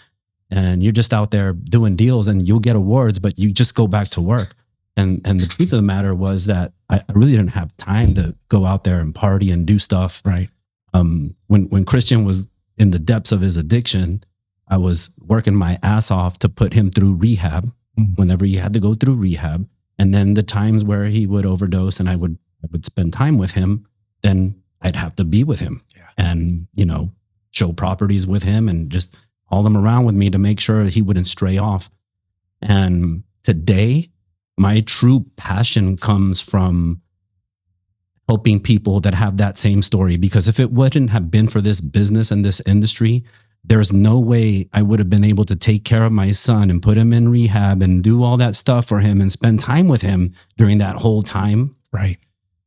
And you're just out there doing deals and you'll get awards, but you just go back to work. And the truth of the matter was that I really didn't have time to go out there and party and do stuff. Right. When Christian was in the depths of his addiction, I was working my ass off to put him through rehab whenever he had to go through rehab. And then the times where he would overdose and I would spend time with him, then I'd have to be with him and, show properties with him and just haul them around with me to make sure he wouldn't stray off. And today, my true passion comes from helping people that have that same story. Because if it wouldn't have been for this business and this industry, there's no way I would have been able to take care of my son and put him in rehab and do all that stuff for him and spend time with him during that whole time. Right.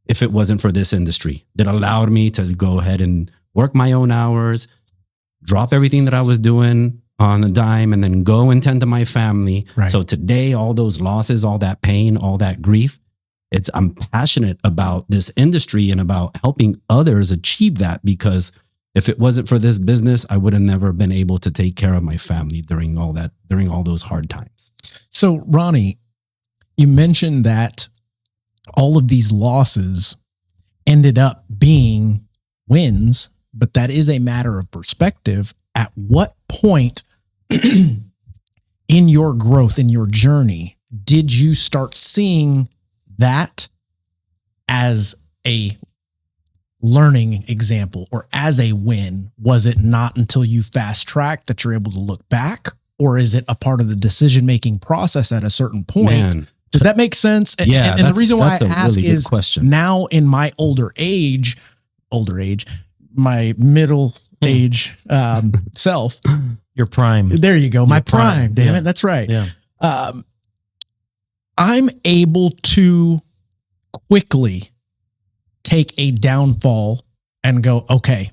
If it wasn't for this industry that allowed me to go ahead and work my own hours, drop everything that I was doing on a dime and then go and tend to my family. Right. So today, all those losses, all that pain, all that grief, I'm passionate about this industry and about helping others achieve that, because if it wasn't for this business, I would have never been able to take care of my family during all those hard times. So, Ronnie, you mentioned that all of these losses ended up being wins, but that is a matter of perspective. At what point in your growth, in your journey, did you start seeing that as a learning example or as a win? Was it not until you fast tracked that you're able to look back, or is it a part of the decision-making process at a certain point? Man. Does that make sense? Yeah. And the reason why I ask really is question. Now in my older age, my middle age self. Your prime. There you go. My prime. Damn Yeah. it. That's right. Yeah. I'm able to quickly take a downfall and go, okay,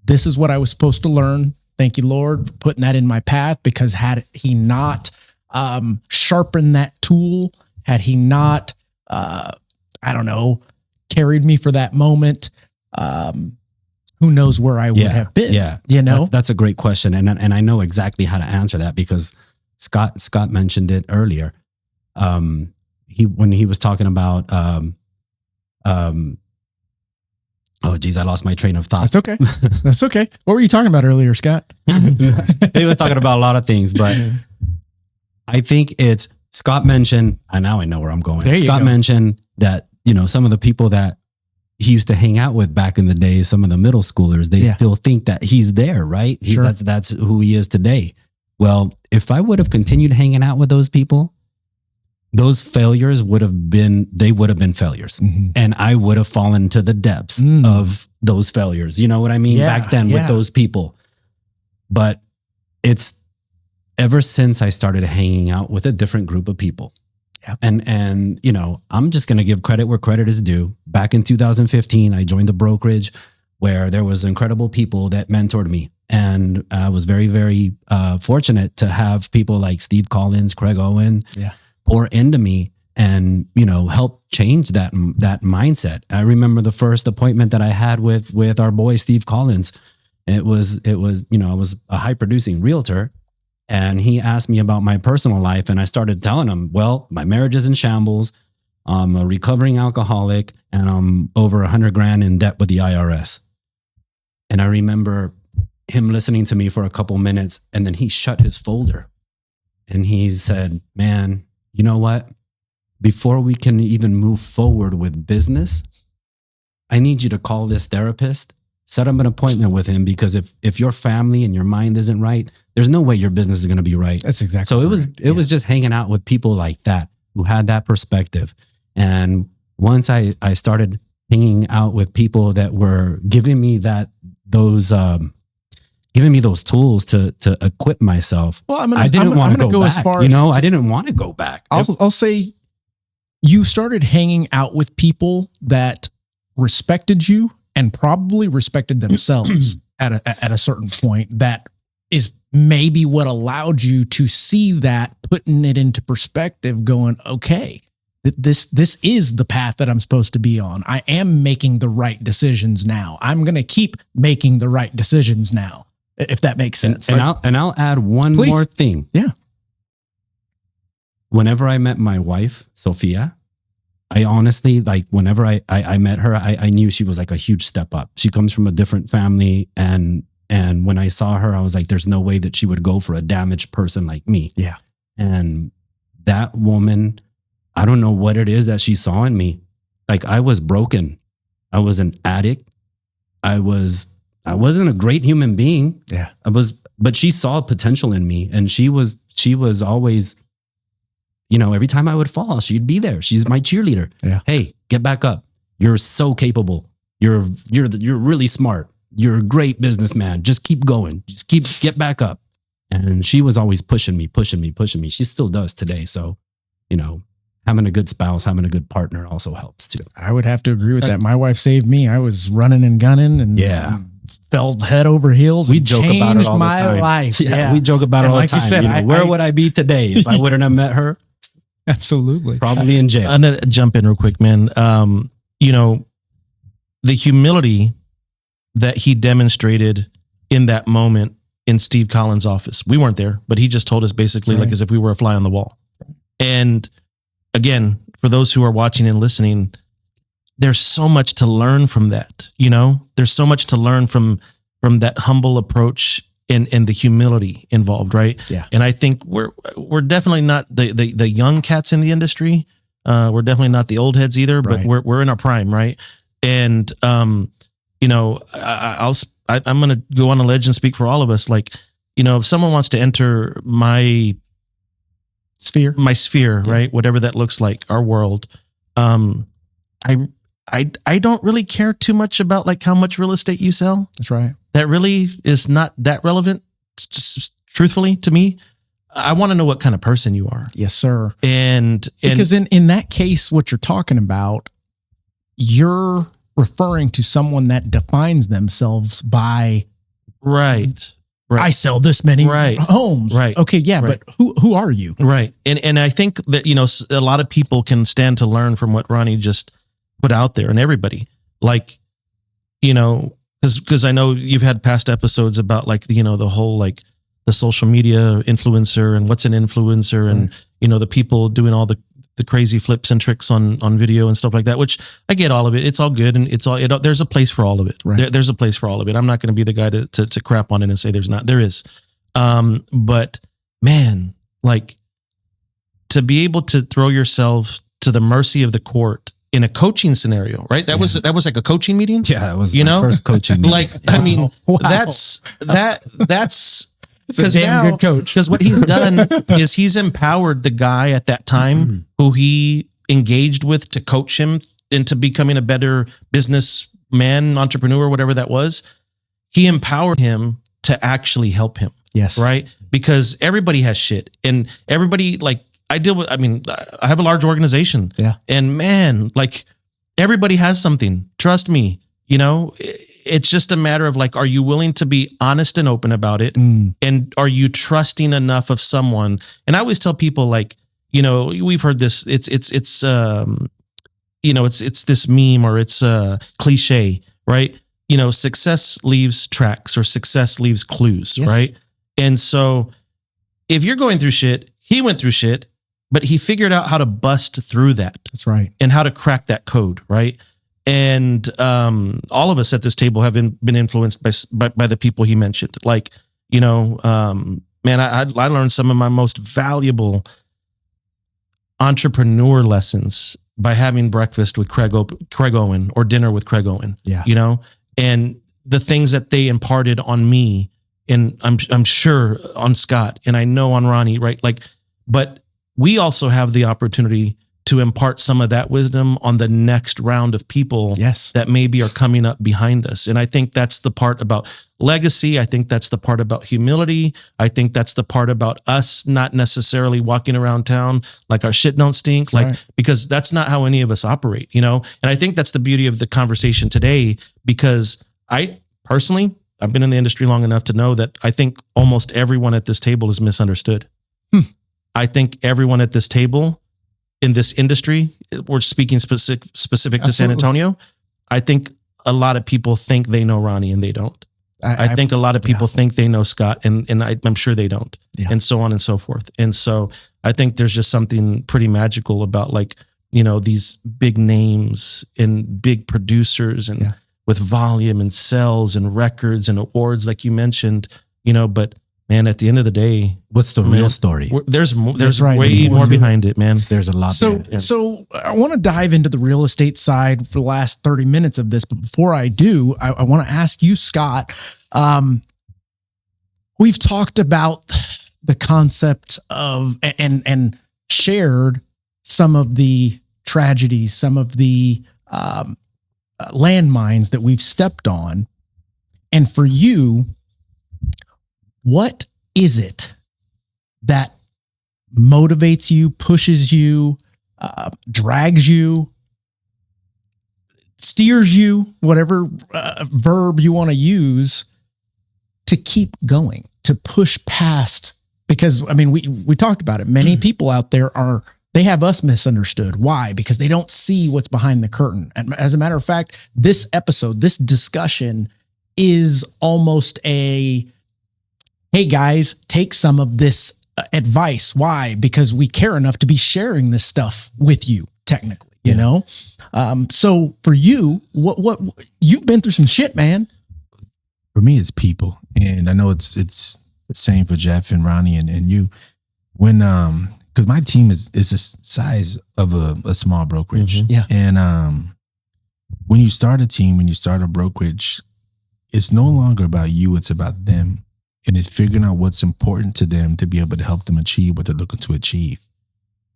this is what I was supposed to learn. Thank you, Lord, for putting that in my path, because had he not sharpened that tool, had he not, carried me for that moment, who knows where I would have been? Yeah. That's a great question. And I know exactly how to answer that, because Scott mentioned it earlier. When he was talking about, oh geez, I lost my train of thought. That's okay. That's okay. What were you talking about earlier, Scott? He was talking about a lot of things, but I think Scott mentioned, and now I know where I'm going. Scott mentioned that, some of the people that he used to hang out with back in the day, some of the middle schoolers, they still think that he's there, right? Sure. That's who he is today. Well, if I would have continued hanging out with those people, those failures would have been failures. Mm-hmm. And I would have fallen to the depths of those failures. You know what I mean? Back then with those people. But it's ever since I started hanging out with a different group of people. Yeah. And I'm just going to give credit where credit is due. Back in 2015, I joined a brokerage where there was incredible people that mentored me. And I was very, very fortunate to have people like Steve Collins, Craig Owen, pour into me and, help change that mindset. I remember the first appointment that I had with our boy, Steve Collins. It was, I was a high producing realtor, and he asked me about my personal life. And I started telling him, well, my marriage is in shambles. I'm a recovering alcoholic, and I'm over $100,000 in debt with the IRS. And I remember him listening to me for a couple minutes, and then he shut his folder and he said, man, you know what? Before we can even move forward with business, I need you to call this therapist, set up an appointment with him, because if your family and your mind isn't right, there's no way your business is going to be right. That's exactly so it was just hanging out with people like that who had that perspective. And once I started hanging out with people that were giving me those tools to equip myself. Well, I didn't want to go back. As far I didn't want to go back. I'll say you started hanging out with people that respected you and probably respected themselves at a certain point. That is maybe what allowed you to see that, putting it into perspective, going, okay, this is the path that I'm supposed to be on. I am making the right decisions now. I'm going to keep making the right decisions now, if that makes sense. And I'll add one more thing. Yeah. Whenever I met my wife, Sophia, I honestly, whenever I met her, I knew she was like a huge step up. She comes from a different family. And when I saw her, I was like, there's no way that she would go for a damaged person like me. Yeah. And that woman, I don't know what it is that she saw in me. Like, I was broken. I was an addict. I wasn't a great human being. Yeah. But she saw potential in me, and she was always, every time I would fall, she'd be there. She's my cheerleader. Yeah. Hey, get back up. You're so capable. You're really smart. You're a great businessman. Just keep going. Get back up. And she was always pushing me. She still does today. So, having a good spouse, having a good partner also helps too. I would have to agree with that. My wife saved me. I was running and gunning and fell head over heels. We joke about it all the time. Life. Yeah, we joke about it all the time. You said, where would I be today if I wouldn't have met her? Absolutely. Probably in jail. I'm going to jump in real quick, man. The humility that he demonstrated in that moment in Steve Collins' office. We weren't there, but he just told us basically like as if we were a fly on the wall. And again, for those who are watching and listening, there's so much to learn from that. There's so much to learn from that humble approach and the humility involved, right? Yeah. And I think we're definitely not the young cats in the industry. We're definitely not the old heads either, but we're in our prime, right? And I'm going to go on a ledge and speak for all of us. Like, if someone wants to enter my sphere, right? Whatever that looks like, our world. I don't really care too much about like how much real estate you sell. That's right. That really is not that relevant, truthfully, to me. I want to know what kind of person you are. Yes, sir. And because in that case, what you're talking about, you're referring to someone that defines themselves by right. I sell this many homes. Right. Okay. Yeah. Right. But who are you? Right. And I think that, a lot of people can stand to learn from what Ronnie just put out there, and everybody, like, because I know you've had past episodes about like, the whole, like the social media influencer and what's an influencer and, the people doing all the crazy flips and tricks on video and stuff like that, which I get all of it. It's all good. And there's a place for all of it. Right. There's a place for all of it. I'm not going to be the guy to crap on it and say there's not. There is. But man, like, to be able to throw yourself to the mercy of the court in a coaching scenario, right? That was like a coaching meeting. Yeah, it was my first coaching meeting. Like, I mean, that's because damn good coach. Because what he's done is he's empowered the guy at that time who he engaged with to coach him into becoming a better businessman, entrepreneur, whatever that was. He empowered him to actually help him. Yes. Right. Because everybody has shit, and everybody, like, I have a large organization. Yeah. And man, like, everybody has something. Trust me, it's just a matter of like, are you willing to be honest and open about it? And are you trusting enough of someone? And I always tell people, like, you know, we've heard this, it's you know, it's this meme, or it's a cliche, right? You know, success leaves tracks, or success leaves clues, right? And so if you're going through shit, he went through shit, but he figured out how to bust through that. That's right. And how to crack that code, right? And all of us at this table have been influenced by the people he mentioned. Like, you know, man, I learned some of my most valuable entrepreneur lessons by having breakfast with Craig Owen, or dinner with Craig Owen. Yeah. You know, and the things that they imparted on me, and I'm sure on Scott, and I know on Ronnie, right? Like, but we also have the opportunity to impart some of that wisdom on the next round of people that maybe are coming up behind us. And I think that's the part about legacy. I think that's the part about humility. I think that's the part about us not necessarily walking around town like our shit don't stink, like, because that's not how any of us operate, you know? And I think that's the beauty of the conversation today, because I personally, I've been in the industry long enough to know that I think almost everyone at this table is misunderstood. I think everyone at this table in this industry, we're speaking specific to San Antonio, I think a lot of people think they know Ronnie and they don't. I think a lot of people think they know Scott, and I'm sure they don't, and so on and so forth. And so I think there's just something pretty magical about, like, you know, these big names and big producers, and with volume and sales and records and awards, like you mentioned, you know, but man, at the end of the day, what's the real story? There's way more behind it, man. There's a lot. So I want to dive into the real estate side for the last 30 minutes of this. But before I do, I want to ask you, Scott, we've talked about the concept of, and shared some of the tragedies, some of the landmines that we've stepped on. And for you, what is it that motivates you, pushes you, drags you, steers you, whatever verb you want to use, to keep going, to push past? Because, I mean, we talked about it. Many people out there they have us misunderstood. Why? Because they don't see what's behind the curtain. And as a matter of fact, this episode, this discussion is almost a, hey guys, take some of this advice. Why? Because we care enough to be sharing this stuff with you, technically, you know? So for you, what you've been through some shit, man. For me, it's people. And I know it's the same for Jeff and Ronnie and you. When, because my team is the size of a small brokerage. And when you start a team, when you start a brokerage, it's no longer about you, it's about them. And it's figuring out what's important to them to be able to help them achieve what they're looking to achieve.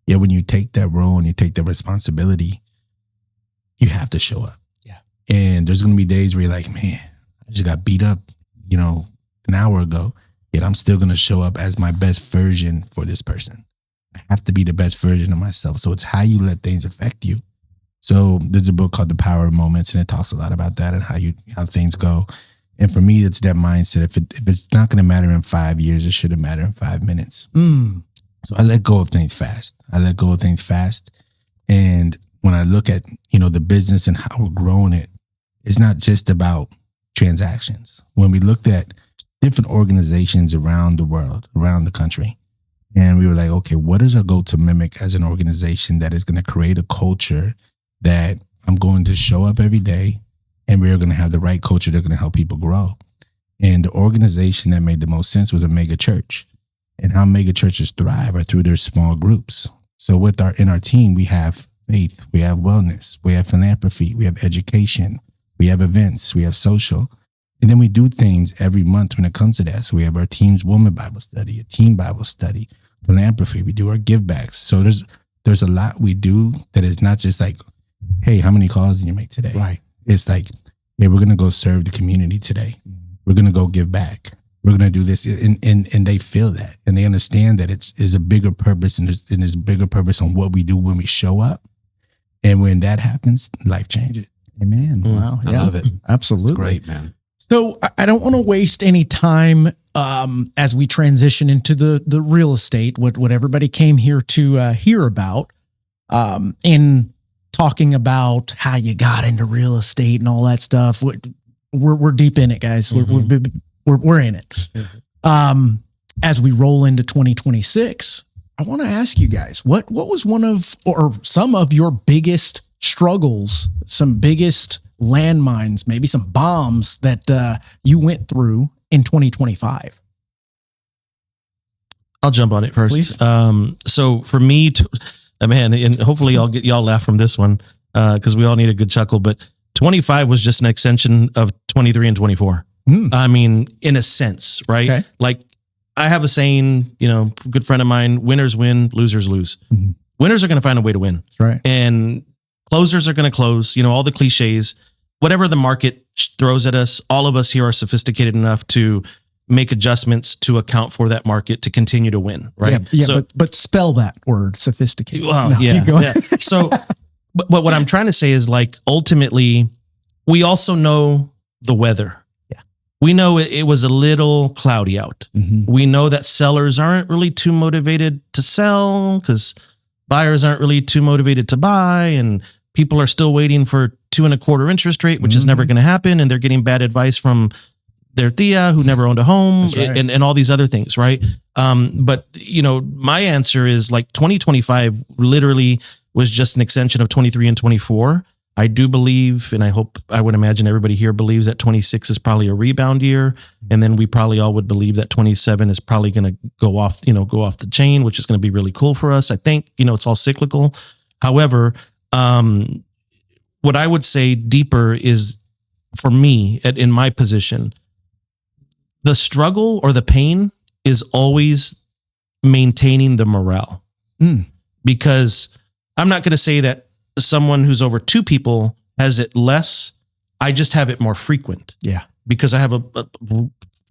Yeah, when you take that role and you take that responsibility, you have to show up. Yeah. And there's going to be days where you're like, man, I just got beat up, you know, an hour ago, yet I'm still going to show up as my best version for this person. I have to be the best version of myself. So it's how you let things affect you. So there's a book called The Power of Moments, and it talks a lot about that and how things go. And for me, it's that mindset. If it's not going to matter in 5 years, it shouldn't matter in 5 minutes. So I let go of things fast. And when I look at, you know, the business and how we're growing it, it's not just about transactions. When we looked at different organizations around the world, around the country, and we were like, okay, what is our goal to mimic as an organization that is going to create a culture that I'm going to show up every day, and we're going to have the right culture that's going to help people grow. And the organization that made the most sense was a mega church. And how mega churches thrive are through their small groups. So in our team, we have faith, we have wellness, we have philanthropy, we have education, we have events, we have social. And then we do things every month when it comes to that. So we have our team's woman Bible study, a team Bible study, philanthropy. We do our give backs. So there's a lot we do that is not just like, hey, how many calls did you make today? Right. It's like, hey, we're going to go serve the community today. We're going to go give back. We're going to do this. And they feel that. And they understand that it's a bigger purpose, and there's a bigger purpose on what we do when we show up. And when that happens, life changes. Amen. Wow. I love it. Absolutely. It's great, man. So I don't want to waste any time as we transition into the real estate, what everybody came here to hear about, in talking about how you got into real estate and all that stuff. We're deep in it, guys. We're in it. As we roll into 2026, I want to ask you guys, what was one of or some of your biggest struggles, some biggest landmines, maybe some bombs that you went through in 2025? I'll jump on it first. Please. So for me, man, and hopefully y'all laugh from this one because we all need a good chuckle. But 25 was just an extension of 23 and 24. I mean, in a sense, right? Okay. Like I have a saying, good friend of mine: winners win, losers lose. Mm-hmm. Winners are going to find a way to win. That's right. And closers are going to close. All the cliches. Whatever the market throws at us, all of us here are sophisticated enough to make adjustments to account for that market to continue to win, right? Yeah, so, but spell that word, sophisticated. Well, No, keep going. yeah. So, but what I'm trying to say is, like, ultimately, we also know the weather. Yeah. We know it was a little cloudy out. Mm-hmm. We know that sellers aren't really too motivated to sell because buyers aren't really too motivated to buy, and people are still waiting for 2.25% interest rate, which is never going to happen. And they're getting bad advice from their tia who never owned a home. That's right. and all these other things. Right. But my answer is like 2025 literally was just an extension of 23 and 24. I do believe, and I would imagine everybody here believes that 26 is probably a rebound year. And then we probably all would believe that 27 is probably going to go off the chain, which is going to be really cool for us. I think, it's all cyclical. However, what I would say deeper is, for me, in my position, the struggle or the pain is always maintaining the morale. Because I'm not going to say that someone who's over 2 people has it less. I just have it more frequent. Yeah. Because I have a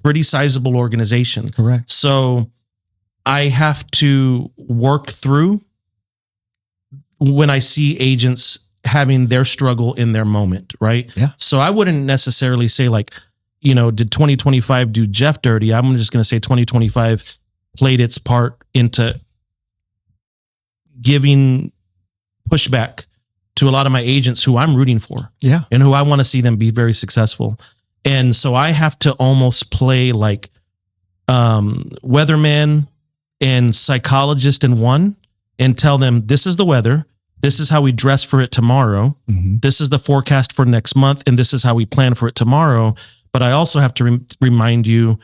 pretty sizable organization. Correct. So I have to work through when I see agents having their struggle in their moment, right? Yeah. So I wouldn't necessarily say like, did 2025 do Jeff dirty? I'm just going to say 2025 played its part into giving pushback to a lot of my agents who I'm rooting for. Yeah. And who I want to see them be very successful. And so I have to almost play like weatherman and psychologist in one and tell them, this is the weather. This is how we dress for it tomorrow. Mm-hmm. This is the forecast for next month. And this is how we plan for it tomorrow. But I also have to remind you,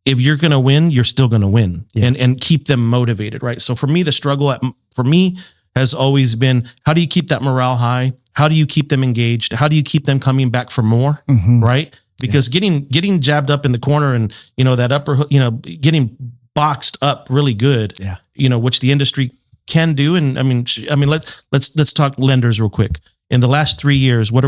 if you're going to win, you're still going to win. Yeah. And keep them motivated, right? So for me, the struggle for me has always been, how do you keep that morale high? How do you keep them engaged? How do you keep them coming back for more, right? Because getting jabbed up in the corner and, that upper, getting boxed up really good, which the industry can do. And I mean, let's talk lenders real quick. In the last 3 years, we're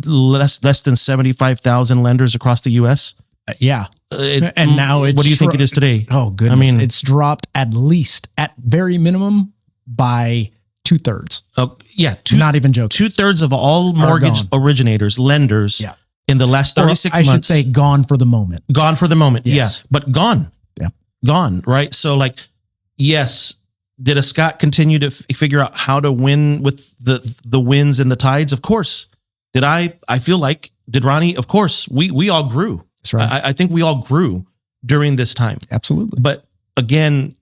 less than 75,000 lenders across the U.S. And now it's, what do you think it is today? Oh goodness. I mean, it's dropped at least at very minimum by 2/3. Oh yeah. Not even joking. 2/3 of all mortgage originators, lenders in the last 36 months. I should say gone for the moment. Gone for the moment. Yes. Yeah. But gone. Yeah. Gone. Right. So like, yes. Did a Scott continue to figure out how to win with the winds and the tides? Of course. Did did Ronnie? Of course. We all grew. That's right. I think we all grew during this time. Absolutely. But again,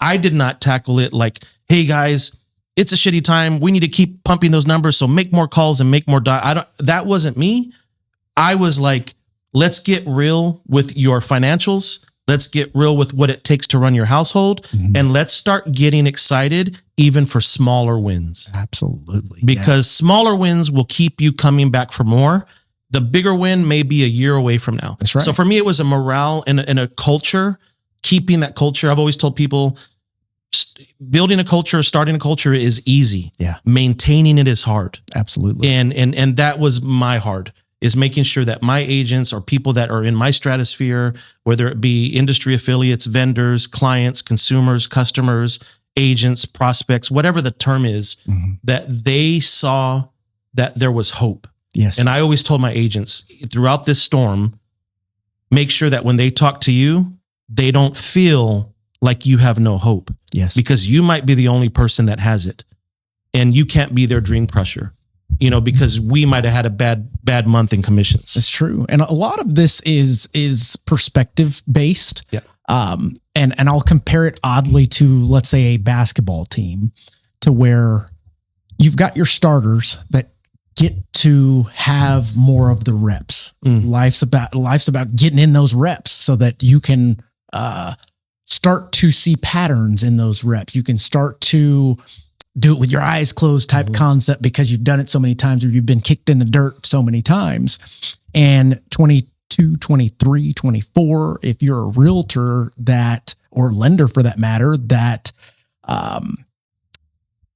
I did not tackle it like, hey guys, it's a shitty time. We need to keep pumping those numbers. So make more calls and make more. That wasn't me. I was like, let's get real with your financials. Let's get real with what it takes to run your household. And let's start getting excited even for smaller wins. Absolutely. Because smaller wins will keep you coming back for more. The bigger win may be a year away from now. That's right. So for me, it was a morale and a culture, keeping that culture. I've always told people building a culture, starting a culture is easy. Yeah. Maintaining it is hard. Absolutely. And that was my hard. Is making sure that my agents or people that are in my stratosphere, whether it be industry affiliates, vendors, clients, consumers, customers, agents, prospects, whatever the term is, that they saw that there was hope. Yes. And I always told my agents throughout this storm, make sure that when they talk to you, they don't feel like you have no hope. Yes. Because you might be the only person that has it, and you can't be their dream crusher, because we might have had a bad month in commissions. It's true. And a lot of this is perspective based. Yeah. And I'll compare it oddly to, let's say, a basketball team, to where you've got your starters that get to have more of the reps. Life's about getting in those reps so that you can start to see patterns in those reps. You can start to do it with your eyes closed type concept, because you've done it so many times, or you've been kicked in the dirt so many times. And 22, 23, 24, if you're a realtor or lender for that matter, that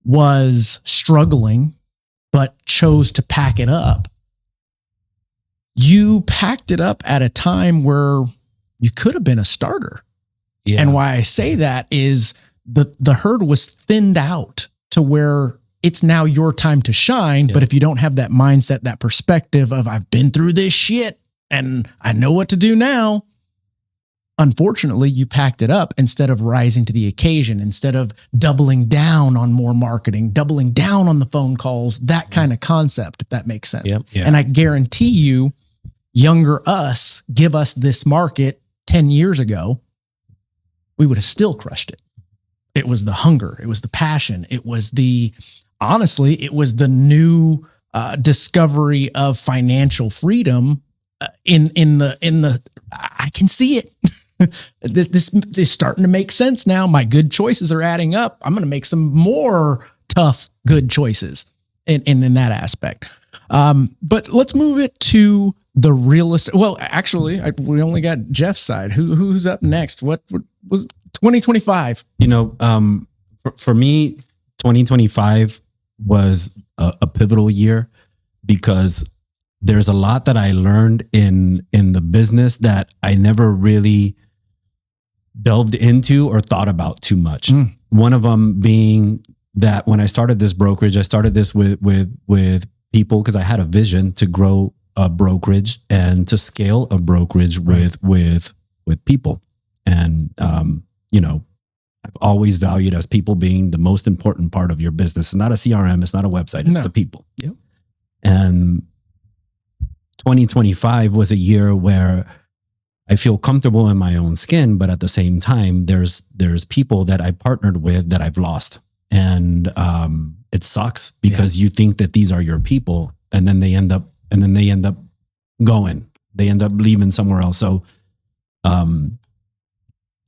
was struggling but chose to pack it up, you packed it up at a time where you could have been a starter. Yeah. And why I say that is the herd was thinned out to where it's now your time to shine. Yeah. But if you don't have that mindset, that perspective of, I've been through this shit and I know what to do now, unfortunately, you packed it up instead of rising to the occasion, instead of doubling down on more marketing, doubling down on the phone calls, that kind of concept, if that makes sense. Yep. Yeah. And I guarantee you, younger us, give us this market 10 years ago, we would have still crushed it. It was the hunger. It was the passion. It was honestly, it was the new discovery of financial freedom in the, I can see it. This is starting to make sense now. My good choices are adding up. I'm going to make some more tough, good choices in that aspect. But let's move it to the realist. Well, actually, we only got Jeff's side. Who's up next? What was 2025? For me, 2025 was a pivotal year, because there's a lot that I learned in the business that I never really delved into or thought about too much. One of them being that when I started this brokerage, I started this with people because I had a vision to grow a brokerage and to scale a brokerage with people. And I've always valued as people being the most important part of your business. It's not a CRM, it's not a website, it's the people. Yep. And 2025 was a year where I feel comfortable in my own skin, but at the same time, there's people that I partnered with that I've lost. And it sucks because you think that these are your people, and then they end up going. They end up leaving somewhere else. So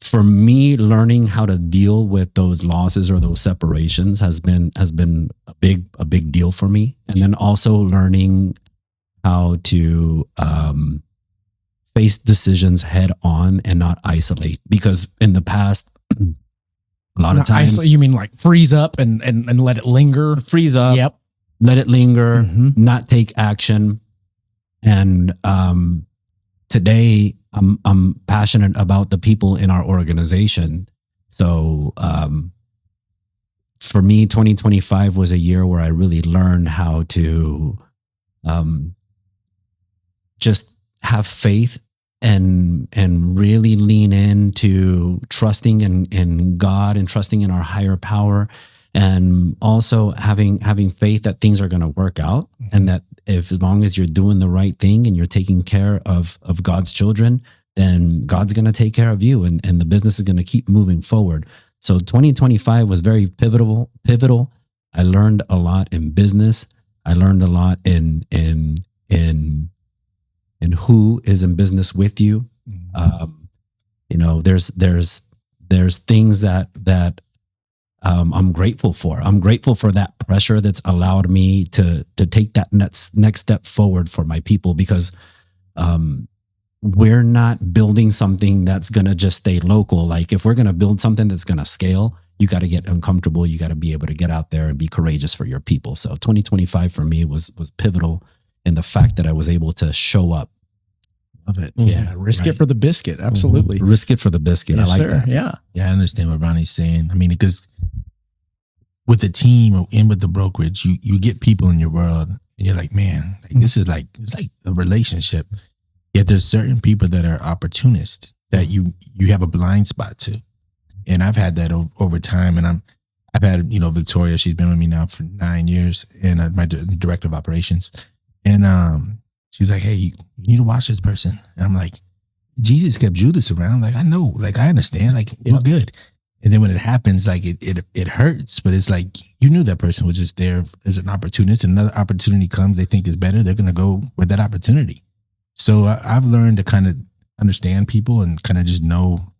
for me, learning how to deal with those losses or those separations has been a big deal for me. And then also learning how to face decisions head on and not isolate. Because in the past, a lot of times, You mean like freeze up and let it linger? freeze up, Yep. let it linger, not take action. And today I'm passionate about the people in our organization. So for me, 2025 was a year where I really learned how to just have faith and really lean into trusting in God and trusting in our higher power, and also having faith that things are going to work out, and that as long as you're doing the right thing and you're taking care of God's children, then God's going to take care of you, and the business is going to keep moving forward. So 2025 was very pivotal. I learned a lot in business. I learned a lot in who is in business with you. There's things that I'm grateful for. I'm grateful for that pressure that's allowed me to take that next step forward for my people, because we're not building something that's going to just stay local. Like, if we're going to build something that's going to scale, you got to get uncomfortable. You got to be able to get out there and be courageous for your people. So 2025 for me was pivotal in the fact that I was able to show up. Love it. Yeah. Risk it for the biscuit. Absolutely. Risk it for the biscuit. Yes, I like sir. that. Yeah. Yeah, I understand what Ronnie's saying. I mean, because with the team and with the brokerage, you get people in your world, And you're like, man, like, this is like, it's like a relationship. Yet there's certain people that are opportunists that you have a blind spot to. And I've had that over time. And I've had, Victoria, she's been with me now for 9 years, and my director of operations. And she's like, hey, you need to watch this person. And I'm like, Jesus kept Judas around. Like, I know, like, I understand, like, we're good. And then when it happens, like, it hurts, but it's like, you knew that person was just there as an opportunist. And another opportunity comes, they think is better, they're going to go with that opportunity. So I've learned to kind of understand people and kind of just know,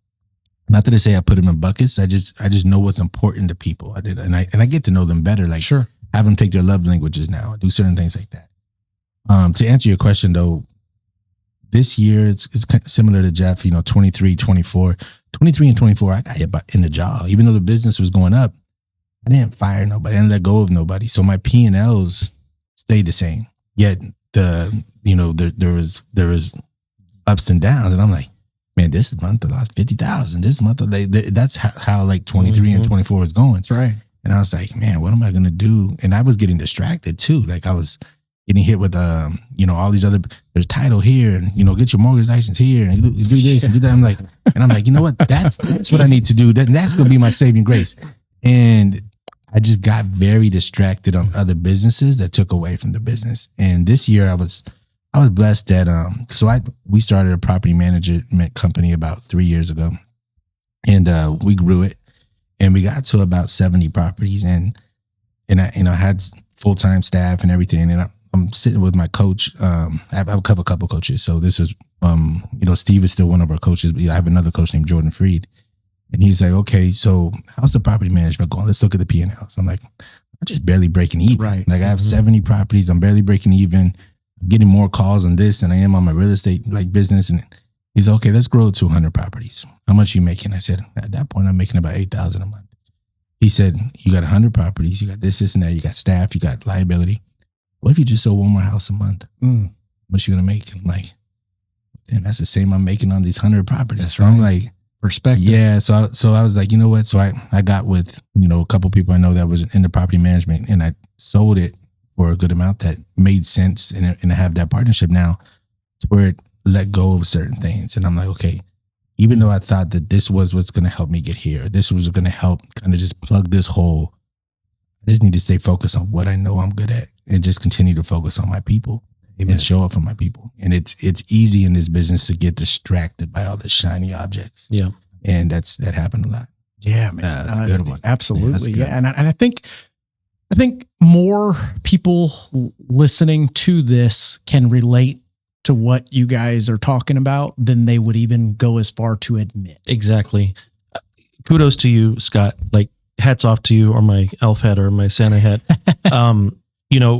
not that I say I put them in buckets. I just know what's important to people. And I get to know them better. Like, sure, have them take their love languages now, do certain things like that. To answer your question though, this year it's kind of similar to Jeff, 23, 24, 23 and 24, I got hit in the jaw. Even though the business was going up, I didn't fire nobody. I didn't let go of nobody. So my P&Ls stayed the same. Yet there was ups and downs. And I'm like, man, this month I lost 50,000. This month, that's how like 23 and 24 is going. That's right. And I was like, man, what am I going to do? And I was getting distracted too. Like I was getting hit with, all these other, there's title here and, get your mortgage license here and do this and do that. I'm like, you know what? That's what I need to do. That's going to be my saving grace. And I just got very distracted on other businesses that took away from the business. And this year I was blessed that, we started a property management company about 3 years ago, and we grew it, and we got to about 70 properties, and I had full-time staff and everything. And I'm sitting with my coach. I have a couple coaches. So this was, Steve is still one of our coaches, but I have another coach named Jordan Freed. And he's like, okay, so how's the property management going? Let's look at the P&L. So I'm like, I'm just barely breaking even. Right. Like I have 70 properties. I'm barely breaking even. I'm getting more calls on this than I am on my real estate business. And he's okay, let's grow to 200 properties. How much are you making? I said, at that point, I'm making about $8,000 a month. He said, you got 100 properties. You got this, and that. You got staff. You got liability. What if you just sold one more house a month? What's you going to make? I'm like, damn, that's the same I'm making on these 100 properties. That's so right. I'm like, perspective. Yeah. So I was like, you know what? So I got with, a couple people I know that was in the property management, and I sold it for a good amount that made sense. And I have that partnership now to where it let go of certain things. And I'm like, okay, even though I thought that this was what's going to help me get here, this was going to help kind of just plug this hole, I just need to stay focused on what I know I'm good at and just continue to focus on my people. Amen. And show up for my people. And it's easy in this business to get distracted by all the shiny objects. Yeah. And that happened a lot. Yeah, man. That's a good one. Absolutely. Yeah. And I think more people listening to this can relate to what you guys are talking about than they would even go as far to admit. Exactly. Kudos to you, Scott. Like, hats off to you, or my elf hat or my Santa hat.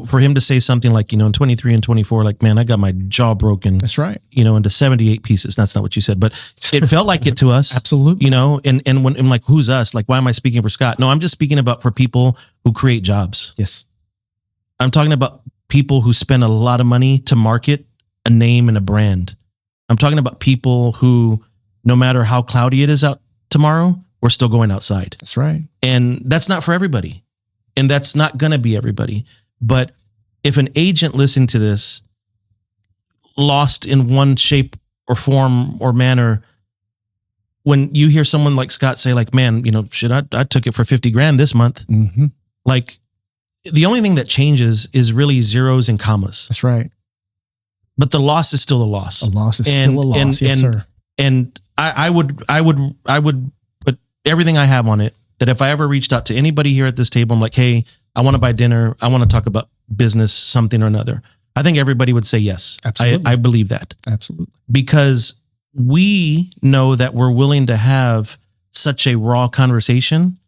For him to say something like, in 23 and 24, like, man, I got my jaw broken. That's right. Into 78 pieces. That's not what you said, but it felt like it to us. Absolutely. And when I'm like, who's us? Like, why am I speaking for Scott? No, I'm just speaking about for people who create jobs. Yes. I'm talking about people who spend a lot of money to market a name and a brand. I'm talking about people who, no matter how cloudy it is out tomorrow, we're still going outside. That's right. And that's not for everybody. And that's not going to be everybody. But if an agent listening to this, lost in one shape or form or manner, when you hear someone like Scott say, like, man, shit, I took it for 50 grand this month. Mm-hmm. Like, the only thing that changes is really zeros and commas. That's right. But the loss is still a loss. A loss is still a loss. Yes, sir. And I would put everything I have on it, that if I ever reached out to anybody here at this table, I'm like, hey, I want to buy dinner, I want to talk about business, something or another, I think everybody would say yes. Absolutely. I believe that. Absolutely. Because we know that we're willing to have such a raw conversation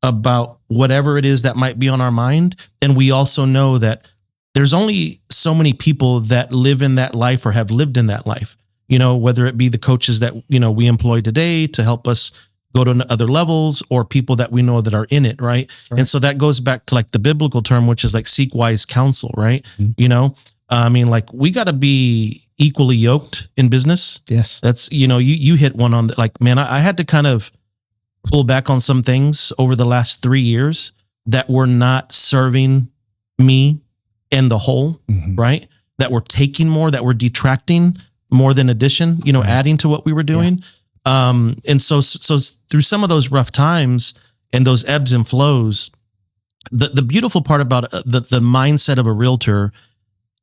about whatever it is that might be on our mind. And we also know that there's only so many people that live in that life or have lived in that life, whether it be the coaches that, we employ today to help us go to other levels, or people that we know that are in it. Right. And so that goes back to like the biblical term, which is like seek wise counsel. Right. Mm-hmm. We got to be equally yoked in business. Yes. That's, you hit one on the, like, man, I had to kind of pull back on some things over the last 3 years that were not serving me and the whole, right? That we're taking more, that we're detracting more than addition, adding to what we were doing. And so through some of those rough times and those ebbs and flows, the beautiful part about the mindset of a realtor,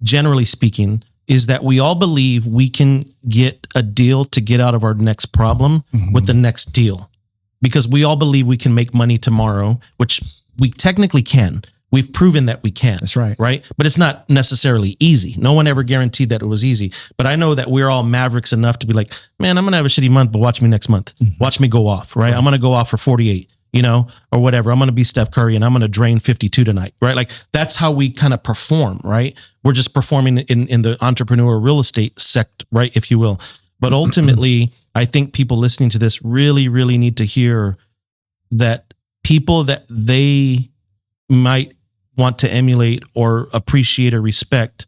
generally speaking, is that we all believe we can get a deal to get out of our next problem with the next deal, because we all believe we can make money tomorrow, which we technically can. We've proven that we can. That's right. Right. But it's not necessarily easy. No one ever guaranteed that it was easy. But I know that we're all mavericks enough to be like, man, I'm going to have a shitty month, but watch me next month. Watch me go off. Right. I'm going to go off for 48, or whatever. I'm going to be Steph Curry and I'm going to drain 52 tonight. Right. Like that's how we kind of perform. Right. We're just performing in the entrepreneur real estate sector, right, if you will. But ultimately, I think people listening to this really, really need to hear that people that they might want to emulate or appreciate or respect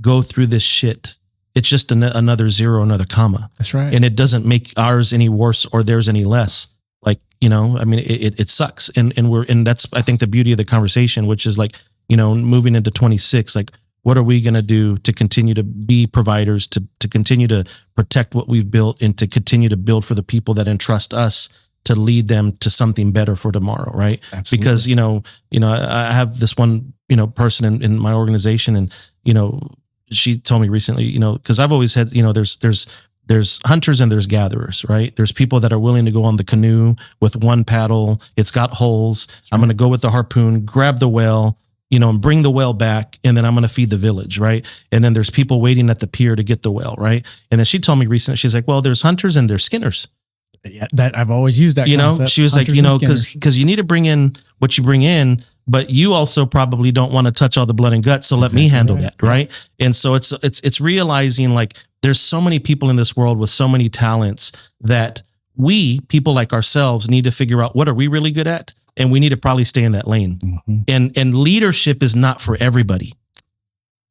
go through this shit. It's just another zero, another comma. That's right. And it doesn't make ours any worse or theirs any less. Like, it sucks. And that's, I think, the beauty of the conversation, which is like, moving into 26, like, what are we going to do to continue to be providers, to continue to protect what we've built and to continue to build for the people that entrust us to lead them to something better for tomorrow, right? Absolutely. Because, I have this one, person in my organization, and, she told me recently, because I've always had, there's hunters and there's gatherers, right? There's people that are willing to go on the canoe with one paddle. It's got holes. Right. I'm going to go with the harpoon, grab the whale, and bring the whale back, and then I'm going to feed the village, right? And then there's people waiting at the pier to get the whale, right? And then she told me recently, she's like, well, there's hunters and there's skinners. Yeah, that I've always used that concept. She was like, because you need to bring in what you bring in, but you also probably don't want to touch all the blood and guts. So let me handle that. Right. And so it's realizing like there's so many people in this world with so many talents that we, people like ourselves, need to figure out what are we really good at. And we need to probably stay in that lane. And leadership is not for everybody.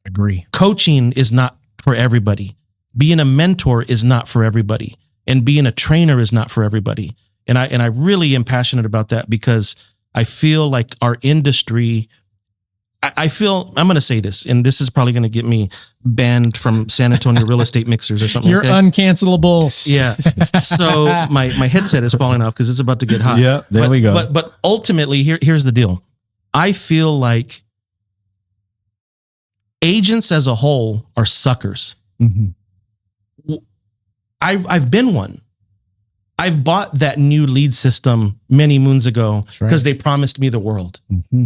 Agree. Coaching is not for everybody. Being a mentor is not for everybody. And being a trainer is not for everybody. And I really am passionate about that, because I feel like our industry, I'm going to say this, and this is probably going to get me banned from San Antonio real estate mixers or something. You're uncancelable. Yeah. So my headset is falling off because it's about to get hot. Yeah, there we go. But ultimately, here's the deal. I feel like agents as a whole are suckers. I've been one. I've bought that new lead system many moons ago because they promised me the world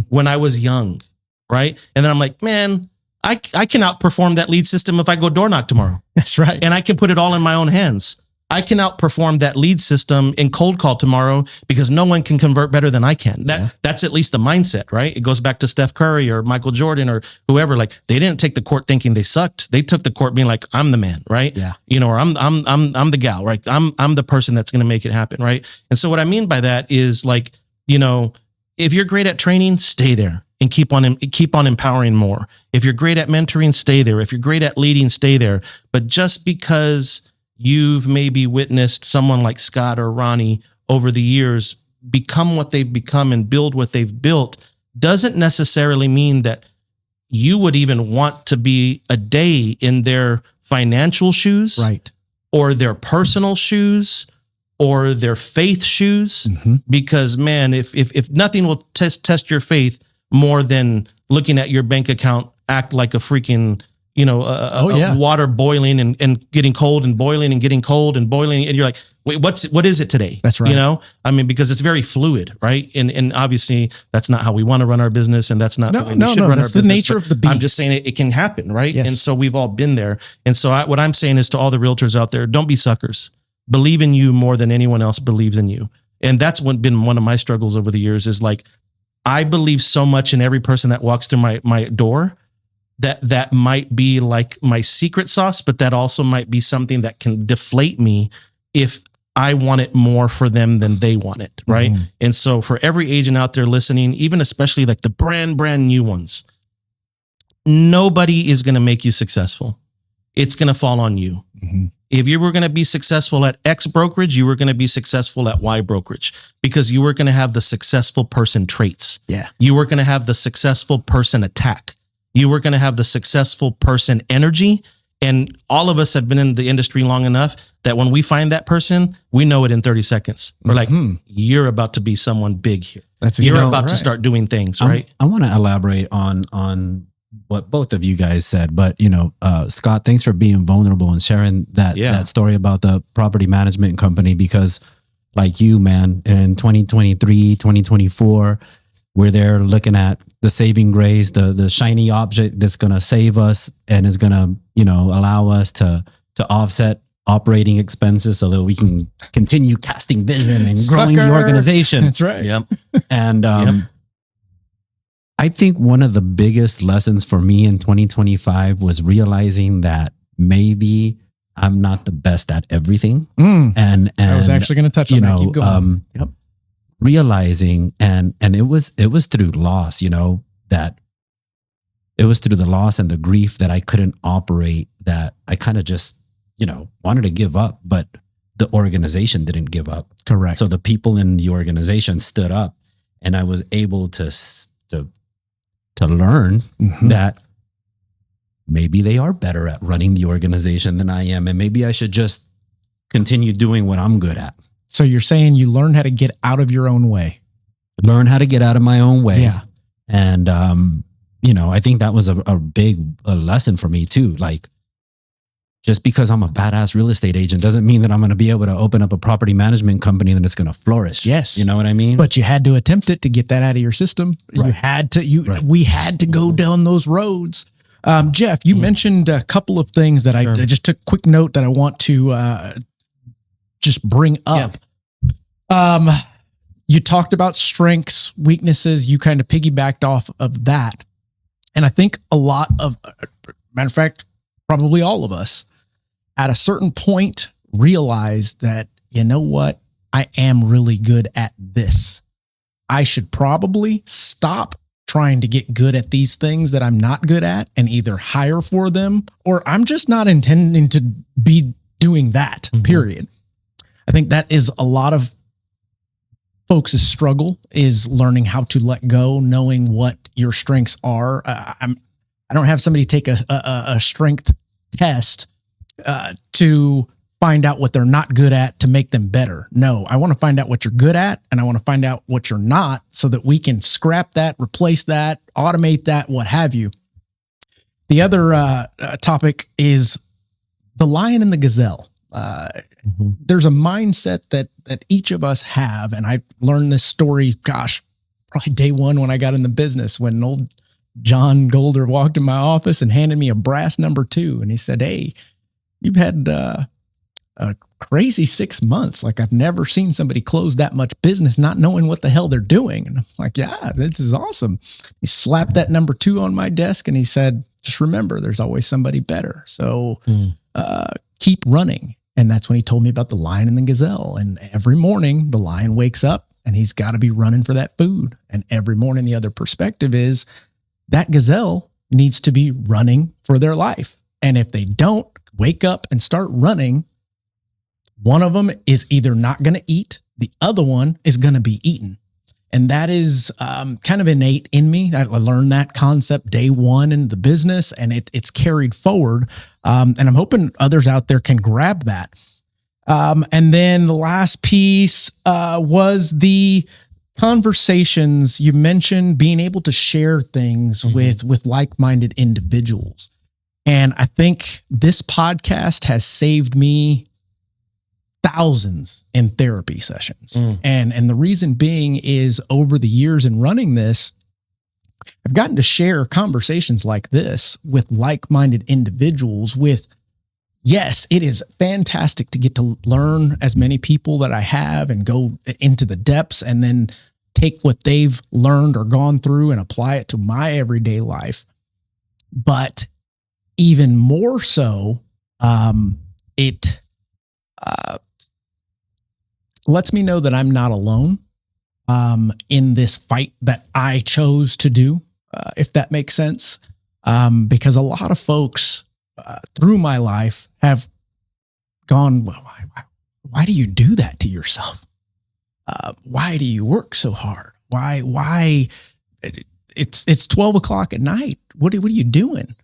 when I was young, right? And then I'm like, man, I can outperform that lead system if I go door knock tomorrow. That's right. And I can put it all in my own hands. I can outperform that lead system in cold call tomorrow because no one can convert better than I can. That's at least the mindset, right? It goes back to Steph Curry or Michael Jordan or whoever. Like they didn't take the court thinking they sucked. They took the court being like, I'm the man, right? Yeah. Or I'm the gal, right? I'm the person that's going to make it happen, right? And so what I mean by that is like, if you're great at training, stay there and keep on empowering more. If you're great at mentoring, stay there. If you're great at leading, stay there. But just because you've maybe witnessed someone like Scott or Ronnie over the years become what they've become and build what they've built doesn't necessarily mean that you would even want to be a day in their financial shoes, right? Or their personal shoes or their faith shoes. Because man, if nothing will test your faith more than looking at your bank account act like a freaking water boiling and getting cold and boiling and getting cold and boiling. And you're like, wait, what is it today? That's right. Because it's very fluid, right? And obviously that's not how we want to run our business. And that's not the way we should run our business. That's the nature of the beast. I'm just saying it can happen, right? Yes. And so we've all been there. And so what I'm saying is to all the realtors out there, don't be suckers. Believe in you more than anyone else believes in you. And that's been one of my struggles over the years is like, I believe so much in every person that walks through my door that might be like my secret sauce, but that also might be something that can deflate me if I want it more for them than they want it, right? And so for every agent out there listening, even especially like the brand new ones, nobody is going to make you successful. It's going to fall on you. If you were going to be successful at X brokerage, you were going to be successful at Y brokerage because you were going to have the successful person traits. Yeah. You were going to have the successful person attack. You were going to have the successful person energy. And all of us have been in the industry long enough that when we find that person, we know it in 30 seconds. We're like, you're about to be someone big here. You're about to start doing things, right? I want to elaborate on what both of you guys said, but Scott, thanks for being vulnerable and sharing that story about the property management company, because like you, man, in 2023, 2024, we're there looking at the saving grace, the shiny object that's going to save us and is going to, allow us to offset operating expenses so that we can continue casting vision and growing the organization. That's right. Yep. And I think one of the biggest lessons for me in 2025 was realizing that maybe I'm not the best at everything. And I was actually going to touch on that. Keep going. Realizing and it was through loss, that it was through the loss and the grief that I couldn't operate, that I kind of just, wanted to give up, but the organization didn't give up. Correct. So the people in the organization stood up, and I was able to learn that maybe they are better at running the organization than I am, and maybe I should just continue doing what I'm good at. So you're saying you learned how to get out of your own way. Learn how to get out of my own way. Yeah. And, I think that was a big lesson for me too. Like, just because I'm a badass real estate agent doesn't mean that I'm going to be able to open up a property management company and it's going to flourish. Yes. You know what I mean? But you had to attempt it to get that out of your system. Right. We had to go down those roads. Jeff, you mentioned a couple of things that I just took quick note that I want to just bring up. Yeah. You talked about strengths, weaknesses. You kind of piggybacked off of that. And I think a lot of, matter of fact, probably all of us at a certain point realize that, you know what? I am really good at this. I should probably stop trying to get good at these things that I'm not good at and either hire for them, or I'm just not intending to be doing that, period. I think that is a lot of folks' struggle, is learning how to let go, knowing what your strengths are. I don't have somebody take a strength test to find out what they're not good at to make them better. No, I want to find out what you're good at, and I want to find out what you're not, so that we can scrap that, replace that, automate that, what have you. The other topic is the lion and the gazelle. There's a mindset that each of us have, and I learned this story, probably day one when I got in the business, when old John Golder walked in my office and handed me a brass number 2. And he said, "Hey, you've had a crazy 6 months. Like, I've never seen somebody close that much business not knowing what the hell they're doing." And I'm like, "Yeah, this is awesome." He slapped that number 2 on my desk and he said, "Just remember, there's always somebody better. So keep running." And that's when he told me about the lion and the gazelle. And every morning the lion wakes up and he's got to be running for that food. And every morning the other perspective is that gazelle needs to be running for their life. And if they don't wake up and start running, one of them is either not going to eat, the other one is going to be eaten. And that is kind of innate in me. I learned that concept day one in the business, and it's carried forward. And I'm hoping others out there can grab that. And then the last piece was the conversations. You mentioned being able to share things with like-minded individuals. And I think this podcast has saved me thousands in therapy sessions. And the reason being is, over the years in running this, I've gotten to share conversations like this with like-minded individuals yes, it is fantastic to get to learn as many people that I have and go into the depths and then take what they've learned or gone through and apply it to my everyday life. But even more so, it lets me know that I'm not alone in this fight that I chose to do, if that makes sense. Because a lot of folks through my life have gone, "Well, why do you do that to yourself? Why do you work so hard? Why it's 12 o'clock at night. What are you doing?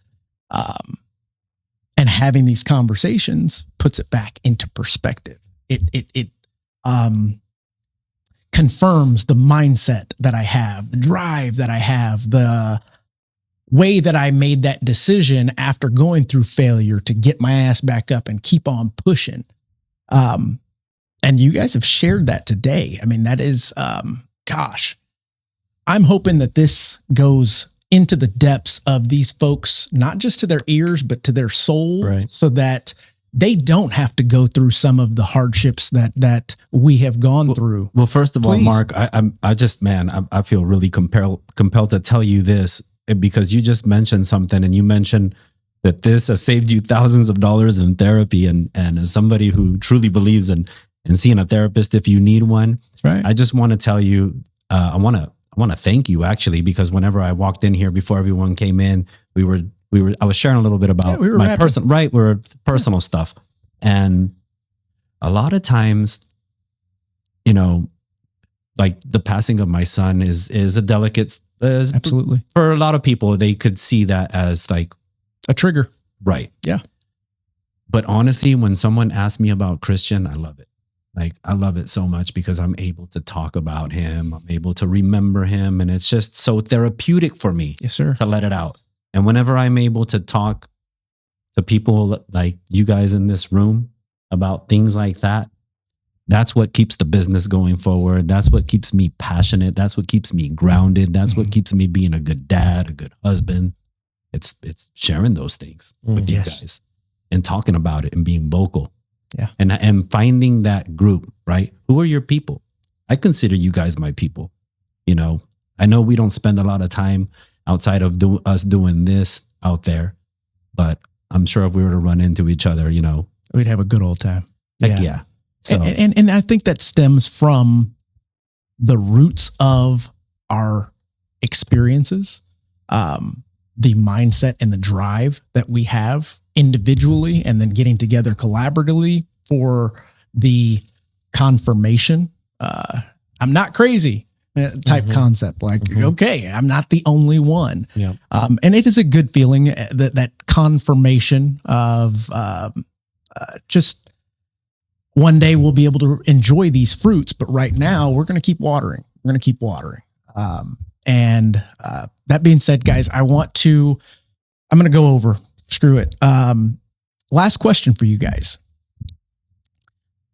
And having these conversations puts it back into perspective. It confirms the mindset that I have, the drive that I have, the way that I made that decision after going through failure to get my ass back up and keep on pushing. And you guys have shared that today. I mean, that is, gosh, I'm hoping that this goes into the depths of these folks, not just to their ears, but to their soul, right, so that they don't have to go through some of the hardships that we have gone through. Well, first of all, Please. Mark, I feel really compelled to tell you this, because you just mentioned something, and you mentioned that this has saved you thousands of dollars in therapy. And as somebody who truly believes in seeing a therapist if you need one, That's right. I just want to tell you, I want to thank you, actually, because whenever I walked in here before everyone came in, I was sharing a little bit about my personal stuff. And a lot of times, like the passing of my son is a delicate, Absolutely. for a lot of people, they could see that as like A trigger. right. Yeah. But honestly, when someone asks me about Christian, I love it. Like, I love it so much because I'm able to talk about him. I'm able to remember him. And it's just so therapeutic for me Yes, sir. to let it out. And whenever I'm able to talk to people like you guys in this room about things like that, that's what keeps the business going forward. That's what keeps me passionate. That's what keeps me grounded. That's what keeps me being a good dad, a good husband. It's sharing those things with you Yes. guys and talking about it and being vocal. Yeah. And finding that group, right? Who are your people? I consider you guys my people. I know we don't spend a lot of time outside of us doing this out there, but I'm sure if we were to run into each other, We'd have a good old time. heck yeah. So And I think that stems from the roots of our experiences, the mindset and the drive that we have individually, and then getting together collaboratively for the confirmation. I'm not crazy type concept. Like, okay, I'm not the only one. Yeah. And it is a good feeling that confirmation of just one day we'll be able to enjoy these fruits, but right now we're going to keep watering. We're going to keep watering. And that being said, guys, I'm going to go over, screw it. Last question for you guys.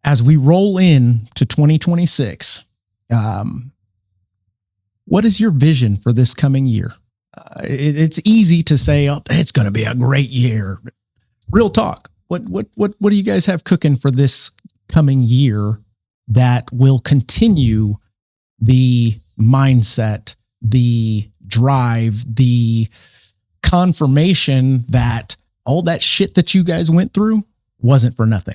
As we roll in to 2026, what is your vision for this coming year? It's easy to say, oh, it's going to be a great year. Real talk. What do you guys have cooking for this coming year that will continue the mindset, the drive, the confirmation that all that shit that you guys went through wasn't for nothing?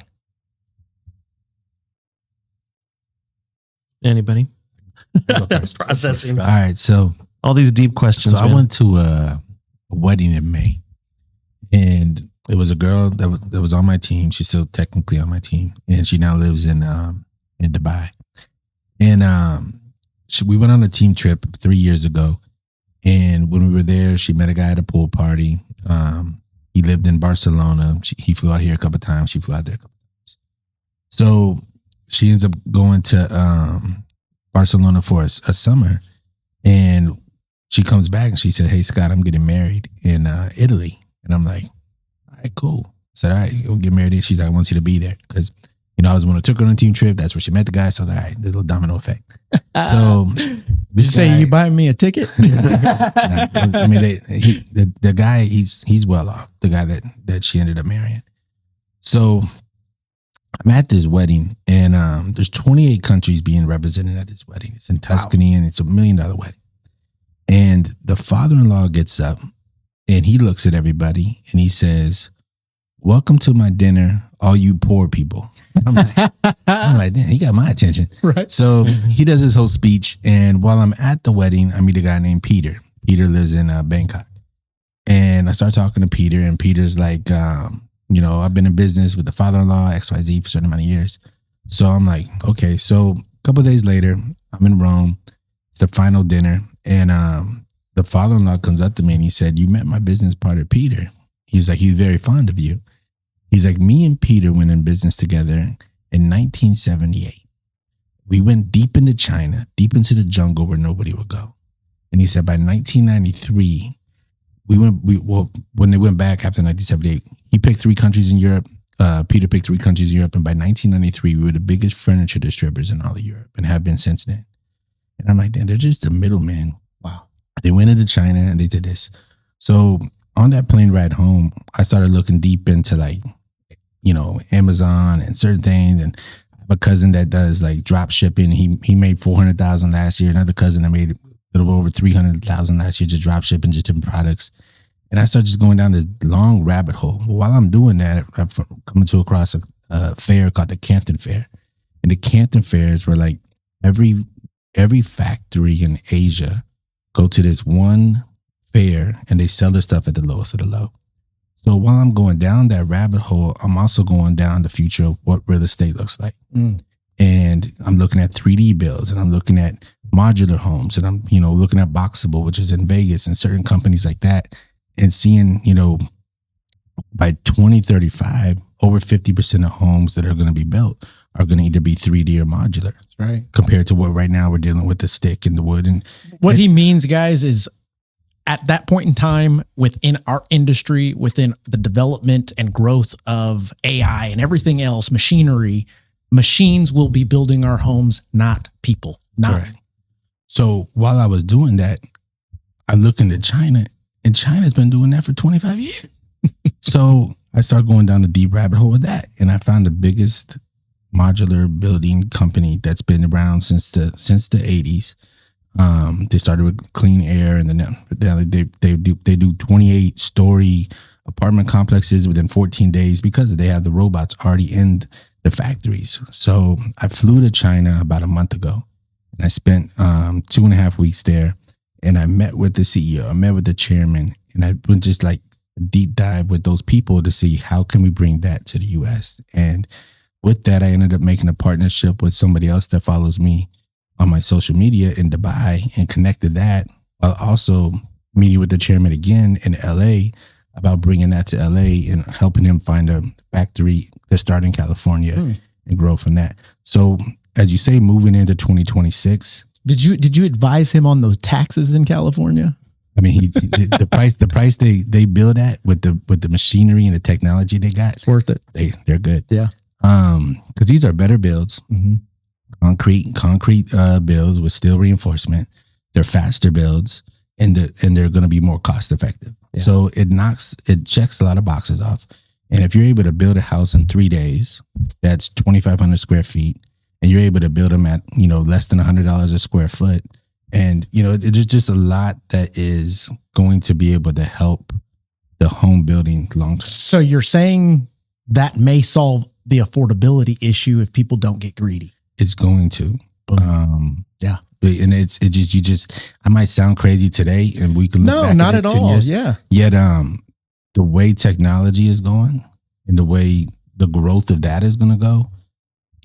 Anybody? Processing. All right. So All these deep questions. I went to a wedding in May, and it was a girl that was on my team. She's still technically on my team, and she now lives in Dubai. And we went on a team trip 3 years ago, and when we were there, she met a guy at a pool party. He lived in Barcelona. He flew out here a couple of times. She flew out there a couple of times. So she ends up going to Barcelona for a summer, and she comes back and she said, "Hey, Scott, I'm getting married in Italy." And I'm like, "All right, cool." I said, "All right, we'll get married." She's like, "I want you to be there." Because, I was the one who took her on a team trip. That's where she met the guy. So I was like, all right, there's a little domino effect. So You say you buying me a ticket? I mean, the guy, he's well off, the guy that she ended up marrying. So I'm at this wedding, and there's 28 countries being represented at this wedding. It's in Tuscany, and it's $1 million wedding. And the father-in-law gets up, and he looks at everybody, and he says, "Welcome to my dinner, all you poor people." I'm like, damn, he got my attention. Right. So he does his whole speech, and while I'm at the wedding, I meet a guy named Peter. Peter lives in Bangkok. And I start talking to Peter, and Peter's like, I've been in business with the father-in-law, XYZ, for a certain amount of years. So I'm like, okay. So a couple of days later, I'm in Rome. It's the final dinner. And the father-in-law comes up to me and he said, "You met my business partner, Peter." He's like, "He's very fond of you." He's like, "Me and Peter went in business together in 1978. We went deep into China, deep into the jungle where nobody would go." And he said by 1993, when they went back after 1978, he picked 3 countries in Europe. Peter picked 3 countries in Europe. And by 1993, we were the biggest furniture distributors in all of Europe and have been since then. And I'm like, damn, they're just the middleman. Wow. They went into China and they did this. So on that plane ride home, I started looking deep into like, Amazon and certain things. And I have a cousin that does like drop shipping. He made 400,000 last year. Another cousin that made a little over 300,000 last year, just drop shipping, just different products. And I started just going down this long rabbit hole. While I'm doing that, I'm coming across a fair called the Canton Fair. And the Canton Fairs were like every factory in Asia go to this one fair and they sell their stuff at the lowest of the low. So while I'm going down that rabbit hole, I'm also going down the future of what real estate looks like. And I'm looking at 3D builds and I'm looking at modular homes and I'm, looking at Boxable, which is in Vegas and certain companies like that. And seeing, by 2035, over 50% of homes that are going to be built are going to either be 3D or modular. That's right. Compared to what right now we're dealing with the stick and the wood. And what he means, guys, is at that point in time within our industry, within the development and growth of AI and everything else, machinery, machines will be building our homes, not people. Not. Right. So while I was doing that, I look into China. And China's been doing that for 25 years. So I started going down the deep rabbit hole with that. And I found the biggest modular building company that's been around since the 80s. They started with clean air and then they do 28-story apartment complexes within 14 days because they have the robots already in the factories. So I flew to China about a month ago and I spent 2.5 weeks there. And I met with the CEO, I met with the chairman, and I went just like a deep dive with those people to see how can we bring that to the US. And with that, I ended up making a partnership with somebody else that follows me on my social media in Dubai and connected that while also meeting with the chairman again in LA about bringing that to LA and helping him find a factory to start in California and grow from that. So as you say, moving into 2026, Did you advise him on those taxes in California? I mean, the price they build at with the machinery and the technology they got, It's worth it. They're good. Yeah. Because these are better builds, concrete builds with steel reinforcement. They're faster builds, and they're going to be more cost effective. Yeah. So it checks a lot of boxes off. And if you're able to build a house in 3 days, that's 2,500 square feet. And you're able to build them at, less than $100 a square foot. And, there's just a lot that is going to be able to help the home building long term. So you're saying that may solve the affordability issue if people don't get greedy. It's going to. Yeah. And I might sound crazy today and we can look back not at at all. Years, yeah. Yet, the way technology is going and the way the growth of that is going to go,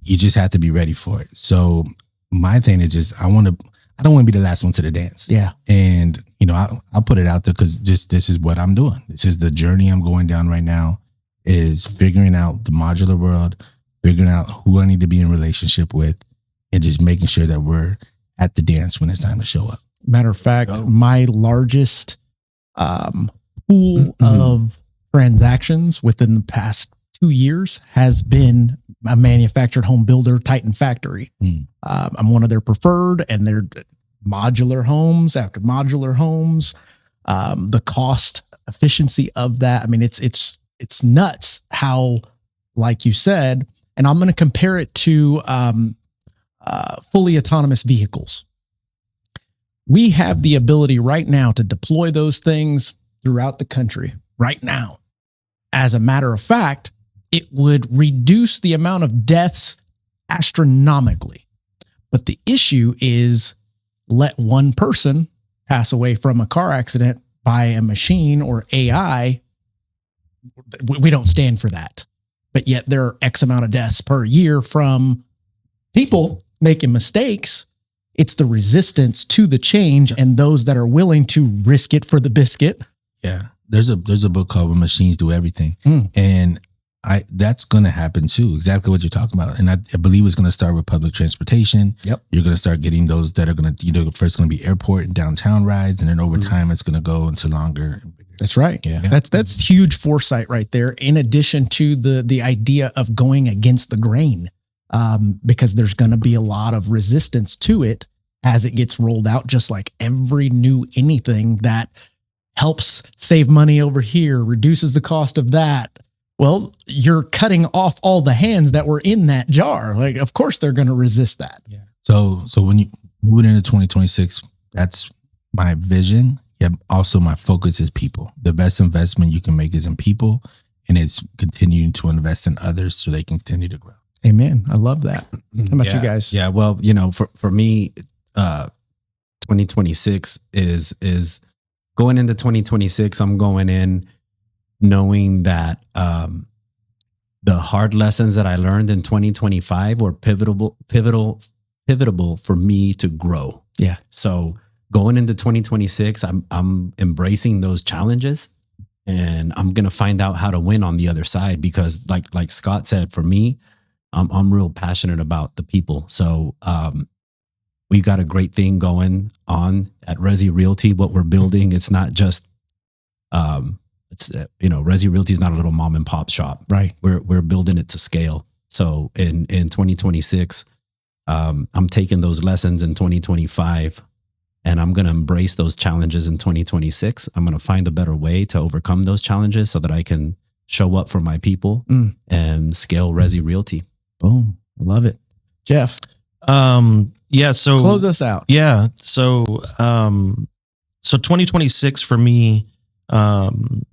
you just have to be ready for it. So my thing is just, I don't want to be the last one to the dance. Yeah. And, I'll put it out there because this is what I'm doing. This is the journey I'm going down right now, is figuring out the modular world, figuring out who I need to be in relationship with, and just making sure that we're at the dance when it's time to show up. Matter of fact, my largest pool of transactions within the past 2 years has been a manufactured home builder, Titan Factory. I'm one of their preferred, and they're modular homes after modular homes. The cost efficiency of that, I mean, it's nuts how, like you said, and I'm going to compare it to fully autonomous vehicles. We have the ability right now to deploy those things throughout the country right now. As a matter of fact, it would reduce the amount of deaths astronomically. But the issue is, let one person pass away from a car accident by a machine or AI. We don't stand for that. But yet there are X amount of deaths per year from people making mistakes It's the resistance to the change and those that are willing to risk it for the biscuit. Yeah. There's a book called When Machines Do Everything. And that's going to happen too. Exactly what you're talking about. And I believe it's going to start with public transportation. Yep. You're going to start getting those that are going to, first going to be airport and downtown rides. And then over time, it's going to go into longer. That's right. Yeah. That's huge foresight right there. In addition to the idea of going against the grain, because there's going to be a lot of resistance to it as it gets rolled out, just like every new anything that helps save money over here, reduces the cost of that. Well, you're cutting off all the hands that were in that jar. Like, of course, they're going to resist that. Yeah. So when you move into 2026, that's my vision. Yeah. Also, my focus is people. The best investment you can make is in people, and it's continuing to invest in others so they can continue to grow. Amen. I love that. How about you guys? Yeah. Well, for me, 2026 is going into 2026. I'm going in knowing that the hard lessons that I learned in 2025 were pivotal for me to grow. Yeah. So going into 2026, I'm embracing those challenges, and I'm gonna find out how to win on the other side, because like Scott said, for me, I'm real passionate about the people. So we got a great thing going on at Rezi Realty. What we're building, it's not just Rezi Realty is not a little mom and pop shop. Right. We're building it to scale. So in 2026, I'm taking those lessons in 2025, and I'm going to embrace those challenges in 2026. I'm going to find a better way to overcome those challenges so that I can show up for my people and scale Rezi Realty. Boom. Love it. Jeff. Yeah. So close us out. Yeah. So 2026 for me, in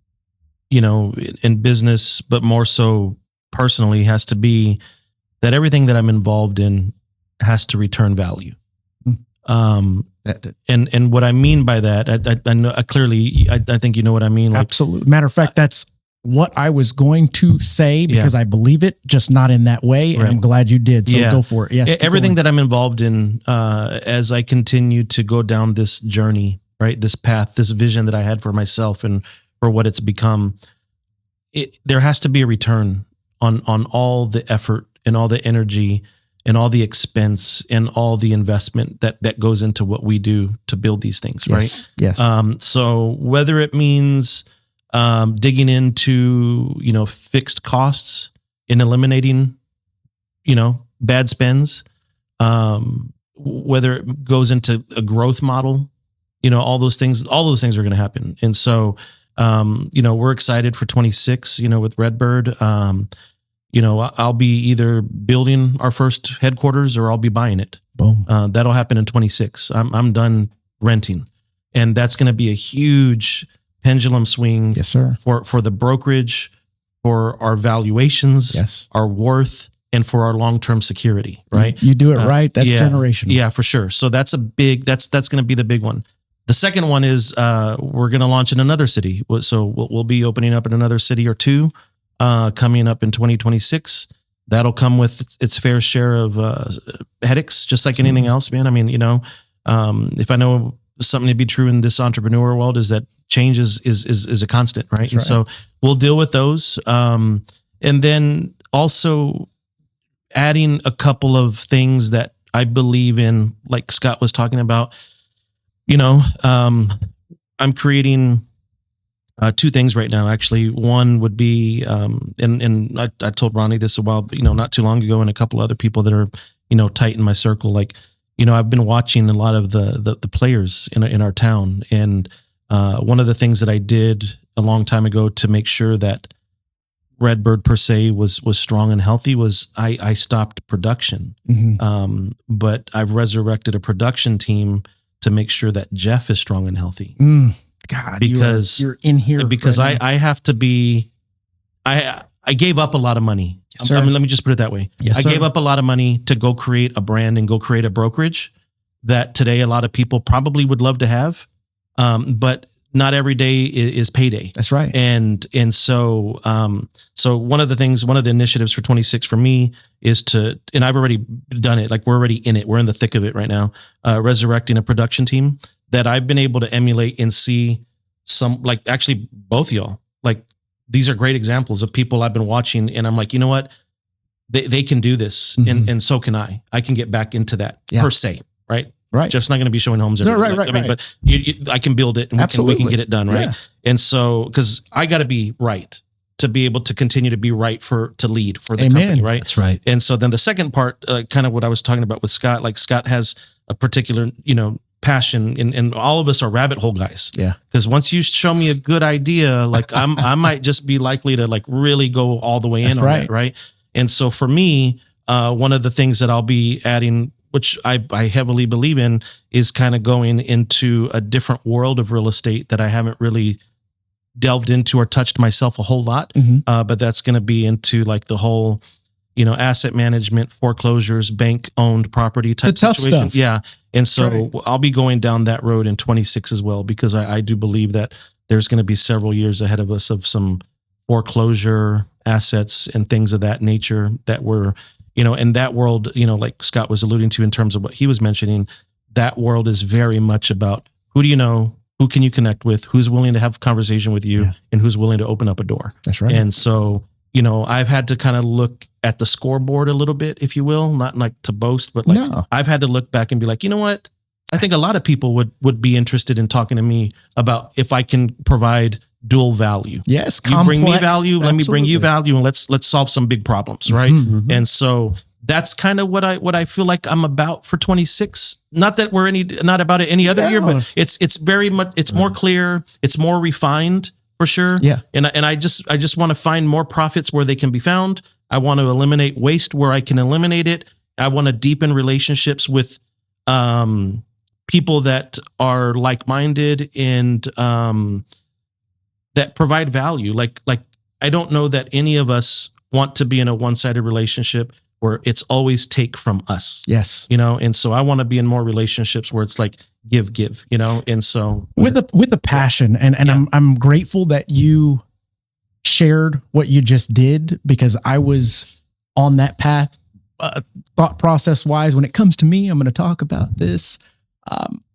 business, but more so personally, has to be that everything that I'm involved in has to return value. And what I mean by that, I know clearly, I think you know what I mean. Like, absolutely. Matter of fact, that's what I was going to say, because I believe it, just not in that way. And I'm glad you did. So go for it. Yes. Everything that I'm involved in, as I continue to go down this journey, right? This path, this vision that I had for myself and for what it's become, there has to be a return on all the effort and all the energy and all the expense and all the investment that goes into what we do to build these things, right? Yes. So whether it means digging into, fixed costs and eliminating, bad spends, whether it goes into a growth model, all those things are going to happen. And so, we're excited for 26, with Redbird. I'll be either building our first headquarters or I'll be buying it. Boom. That'll happen in 26. I'm done renting, and that's going to be a huge pendulum swing. Yes, sir. For the brokerage, for our valuations, yes, our worth, and for our long-term security, right? You do it right. That's generational. Yeah, for sure. So that's that's going to be the big one. The second one is we're going to launch in another city. So we'll be opening up in another city or two coming up in 2026. That'll come with its fair share of headaches, just like anything else, man. I mean, if I know something to be true in this entrepreneur world, is that change is a constant, right? And so we'll deal with those. And then also adding a couple of things that I believe in, like Scott was talking about. I'm creating two things right now. Actually, one would be, and I told Ronnie this a while, not too long ago, and a couple other people that are, tight in my circle. Like, I've been watching a lot of the players in our town, and one of the things that I did a long time ago to make sure that Redbird per se was strong and healthy was I stopped production, but I've resurrected a production team to make sure that Jeff is strong and healthy. God, because you're in here because right I have to be. I gave up a lot of money. Yes, let me just put it that way. Yes, I gave up a lot of money to go create a brand and go create a brokerage that today a lot of people probably would love to have. But not every day is payday. That's right. And so one of the initiatives for 26 for me is and I've already done it. Like we're already in it. We're in the thick of it right now. Resurrecting a production team that I've been able to emulate and see some, like actually both of y'all, like these are great examples of people I've been watching. And I'm like, you know what? They can do this. And so can I. I can get back into that per se. Right. Right. Jeff's not going to be showing homes every day. Right. But I can build it and we can get it done. Right. Yeah. And so, cause I got to be right to be able to continue to be right to lead for the company. Right. That's right. And so then the second part, kind of what I was talking about with Scott, like Scott has a particular, passion and all of us are rabbit hole guys. Yeah. Cause once you show me a good idea, like I might just be likely to like really go all the way in on it. Right. And so for me, one of the things that I'll be adding, which I heavily believe in, is kind of going into a different world of real estate that I haven't really delved into or touched myself a whole lot. But that's going to be into like the whole, asset management, foreclosures, bank owned property type situation. Stuff. Yeah. And so I'll be going down that road in 26 as well, because I do believe that there's going to be several years ahead of us of some foreclosure assets and things of that nature that we're, in that world, like Scott was alluding to in terms of what he was mentioning, that world is very much about who do you know, who can you connect with, who's willing to have a conversation with you, and who's willing to open up a door. That's right. And so, I've had to kind of look at the scoreboard a little bit, if you will, not like to boast, but like I've had to look back and be like, you know what? I think a lot of people would be interested in talking to me about if I can provide dual value. Yes, you bring me value, let me bring you value, and let's solve some big problems, right? And so that's kind of what I feel like I'm about for 26. Not that we're not about it any other year, but it's very much, it's more clear, it's more refined for sure. Yeah. And I just want to find more profits where they can be found. I want to eliminate waste where I can eliminate it. I want to deepen relationships with people that are like-minded and that provide value. Like I don't know that any of us want to be in a one-sided relationship where it's always take from us. Yes. And so I want to be in more relationships where it's like give, and so with a passion and I'm grateful that you shared what you just did, because I was on that path, thought process wise. When it comes to me, I'm going to talk about this.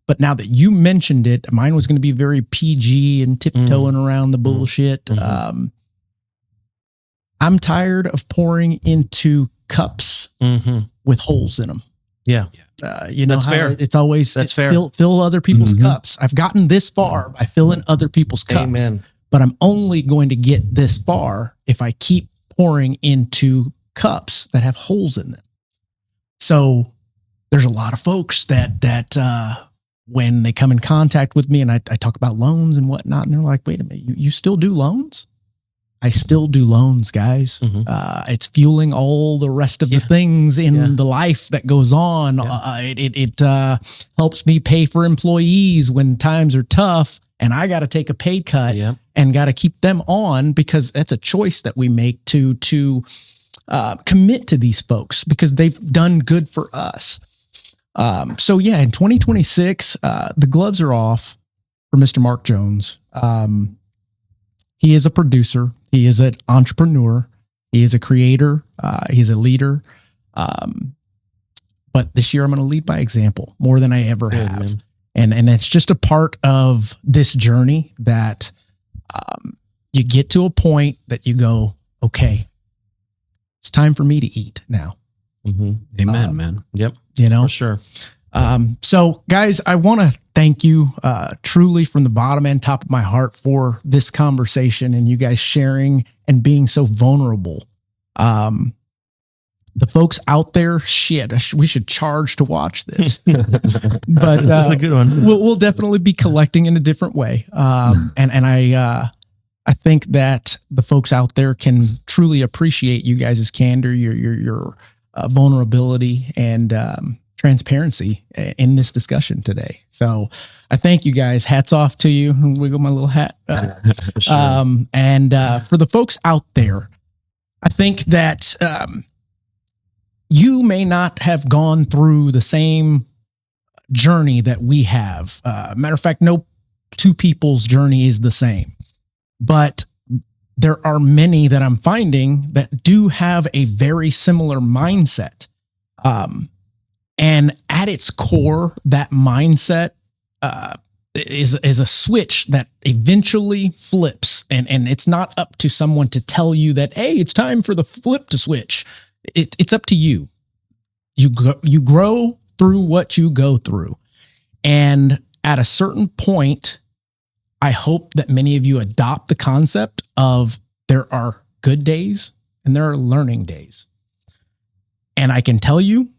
But now that you mentioned it, mine was going to be very PG and tiptoeing around the bullshit. I'm tired of pouring into cups with holes in them. Yeah. That's fair. It's always fair. Fill other people's cups. I've gotten this far by filling other people's cups. Amen. But I'm only going to get this far if I keep pouring into cups that have holes in them. So there's a lot of folks that when they come in contact with me and I talk about loans and whatnot, and they're like, wait a minute, you still do loans? I still do loans, guys. It's fueling all the rest of the things in the life that goes on. It helps me pay for employees when times are tough and I got to take a pay cut and got to keep them on, because that's a choice that we make to commit to these folks because they've done good for us. So yeah, in 2026, the gloves are off for Mr. Mark Jones. He is a producer. He is an entrepreneur. He is a creator. He's a leader. But this year I'm going to lead by example more than I ever have. And it's just a part of this journey that you get to a point that you go, okay, it's time for me to eat now. Amen, man. Yep. For sure. So guys, I want to thank you truly from the bottom and top of my heart for this conversation and you guys sharing and being so vulnerable. The folks out there, we should charge to watch this, but this is a good one. We'll definitely be collecting in a different way. And I think that the folks out there can truly appreciate you guys' candor, your vulnerability and, transparency in this discussion today. So I thank you guys. Hats off to you. Wiggle my little hat. Sure. And for the folks out there, I think that you may not have gone through the same journey that we have. Matter of fact, no two people's journey is the same. But there are many that I'm finding that do have a very similar mindset. And at its core, that mindset is a switch that eventually flips. And it's not up to someone to tell you that, hey, it's time for the flip to switch. It's up to you. You grow through what you go through. And at a certain point, I hope that many of you adopt the concept of there are good days and there are learning days. And I can tell you,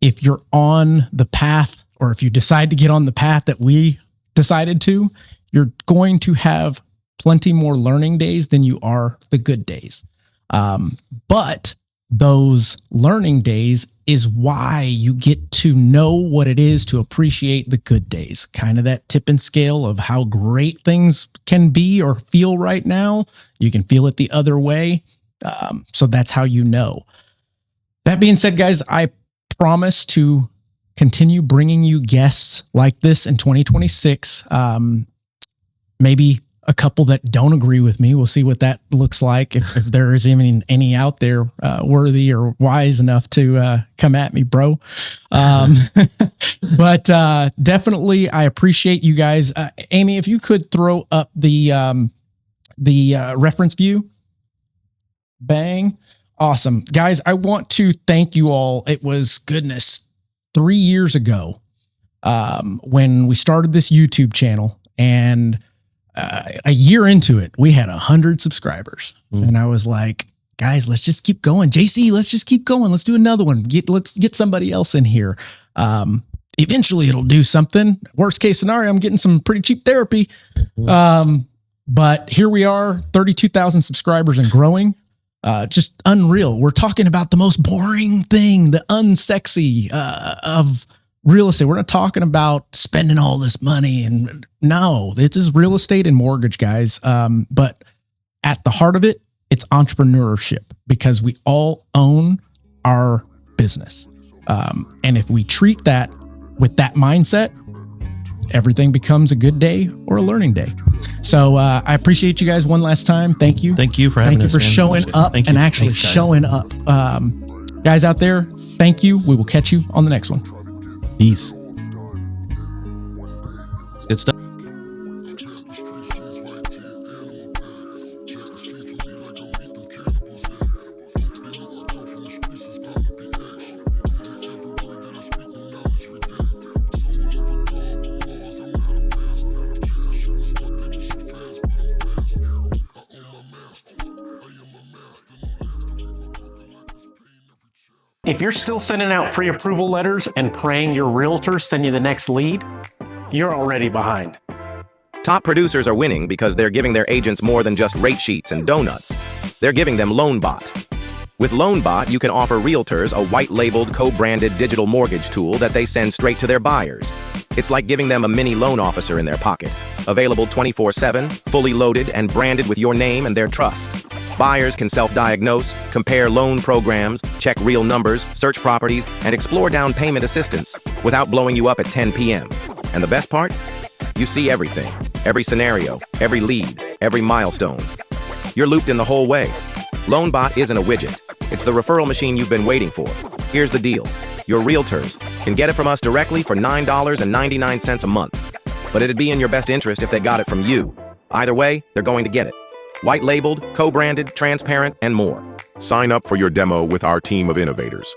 if you're on the path, or if you decide to get on the path that we decided to, you're going to have plenty more learning days than you are the good days. But those learning days is why you get to know what it is to appreciate the good days. Kind of that tip and scale of how great things can be or feel right now. You can feel it the other way. So that's how you know. That being said, guys, I promise to continue bringing you guests like this in 2026. Maybe a couple that don't agree with me. We'll see what that looks like. If there is even any out there worthy or wise enough to come at me, bro. But definitely, I appreciate you guys. Amy, if you could throw up the reference view. Bang. Awesome. Guys, I want to thank you all. It was, 3 years ago when we started this YouTube channel, and a year into it, we had 100 subscribers. And I was like, guys, let's just keep going. JC, let's just keep going. Let's do another one. Let's get somebody else in here. Eventually it'll do something. Worst case scenario, I'm getting some pretty cheap therapy. But here we are, 32,000 subscribers and growing. Just unreal. We're talking about the most boring thing, the unsexy of real estate. We're not talking about spending all this money, and no, this is real estate and mortgage, guys. But at the heart of it, it's entrepreneurship, because we all own our business. And if we treat that with that mindset, everything becomes a good day or a learning day. So I appreciate you guys one last time. Thank you. Thank you for having us. Thank you for showing up and actually showing up. Guys out there, thank you. We will catch you on the next one. Peace. It's good stuff. If you're still sending out pre-approval letters and praying your realtor send you the next lead, you're already behind. Top producers are winning because they're giving their agents more than just rate sheets and donuts. They're giving them LoanBot. With LoanBot, you can offer realtors a white-labeled, co-branded digital mortgage tool that they send straight to their buyers. It's like giving them a mini loan officer in their pocket. Available 24/7, fully loaded, and branded with your name and their trust. Buyers can self-diagnose, compare loan programs, check real numbers, search properties, and explore down payment assistance without blowing you up at 10 p.m. And the best part? You see everything, every scenario, every lead, every milestone. You're looped in the whole way. LoanBot isn't a widget. It's the referral machine you've been waiting for. Here's the deal. Your realtors can get it from us directly for $9.99 a month. But it'd be in your best interest if they got it from you. Either way, they're going to get it. White-labeled, co-branded, transparent, and more. Sign up for your demo with our team of innovators.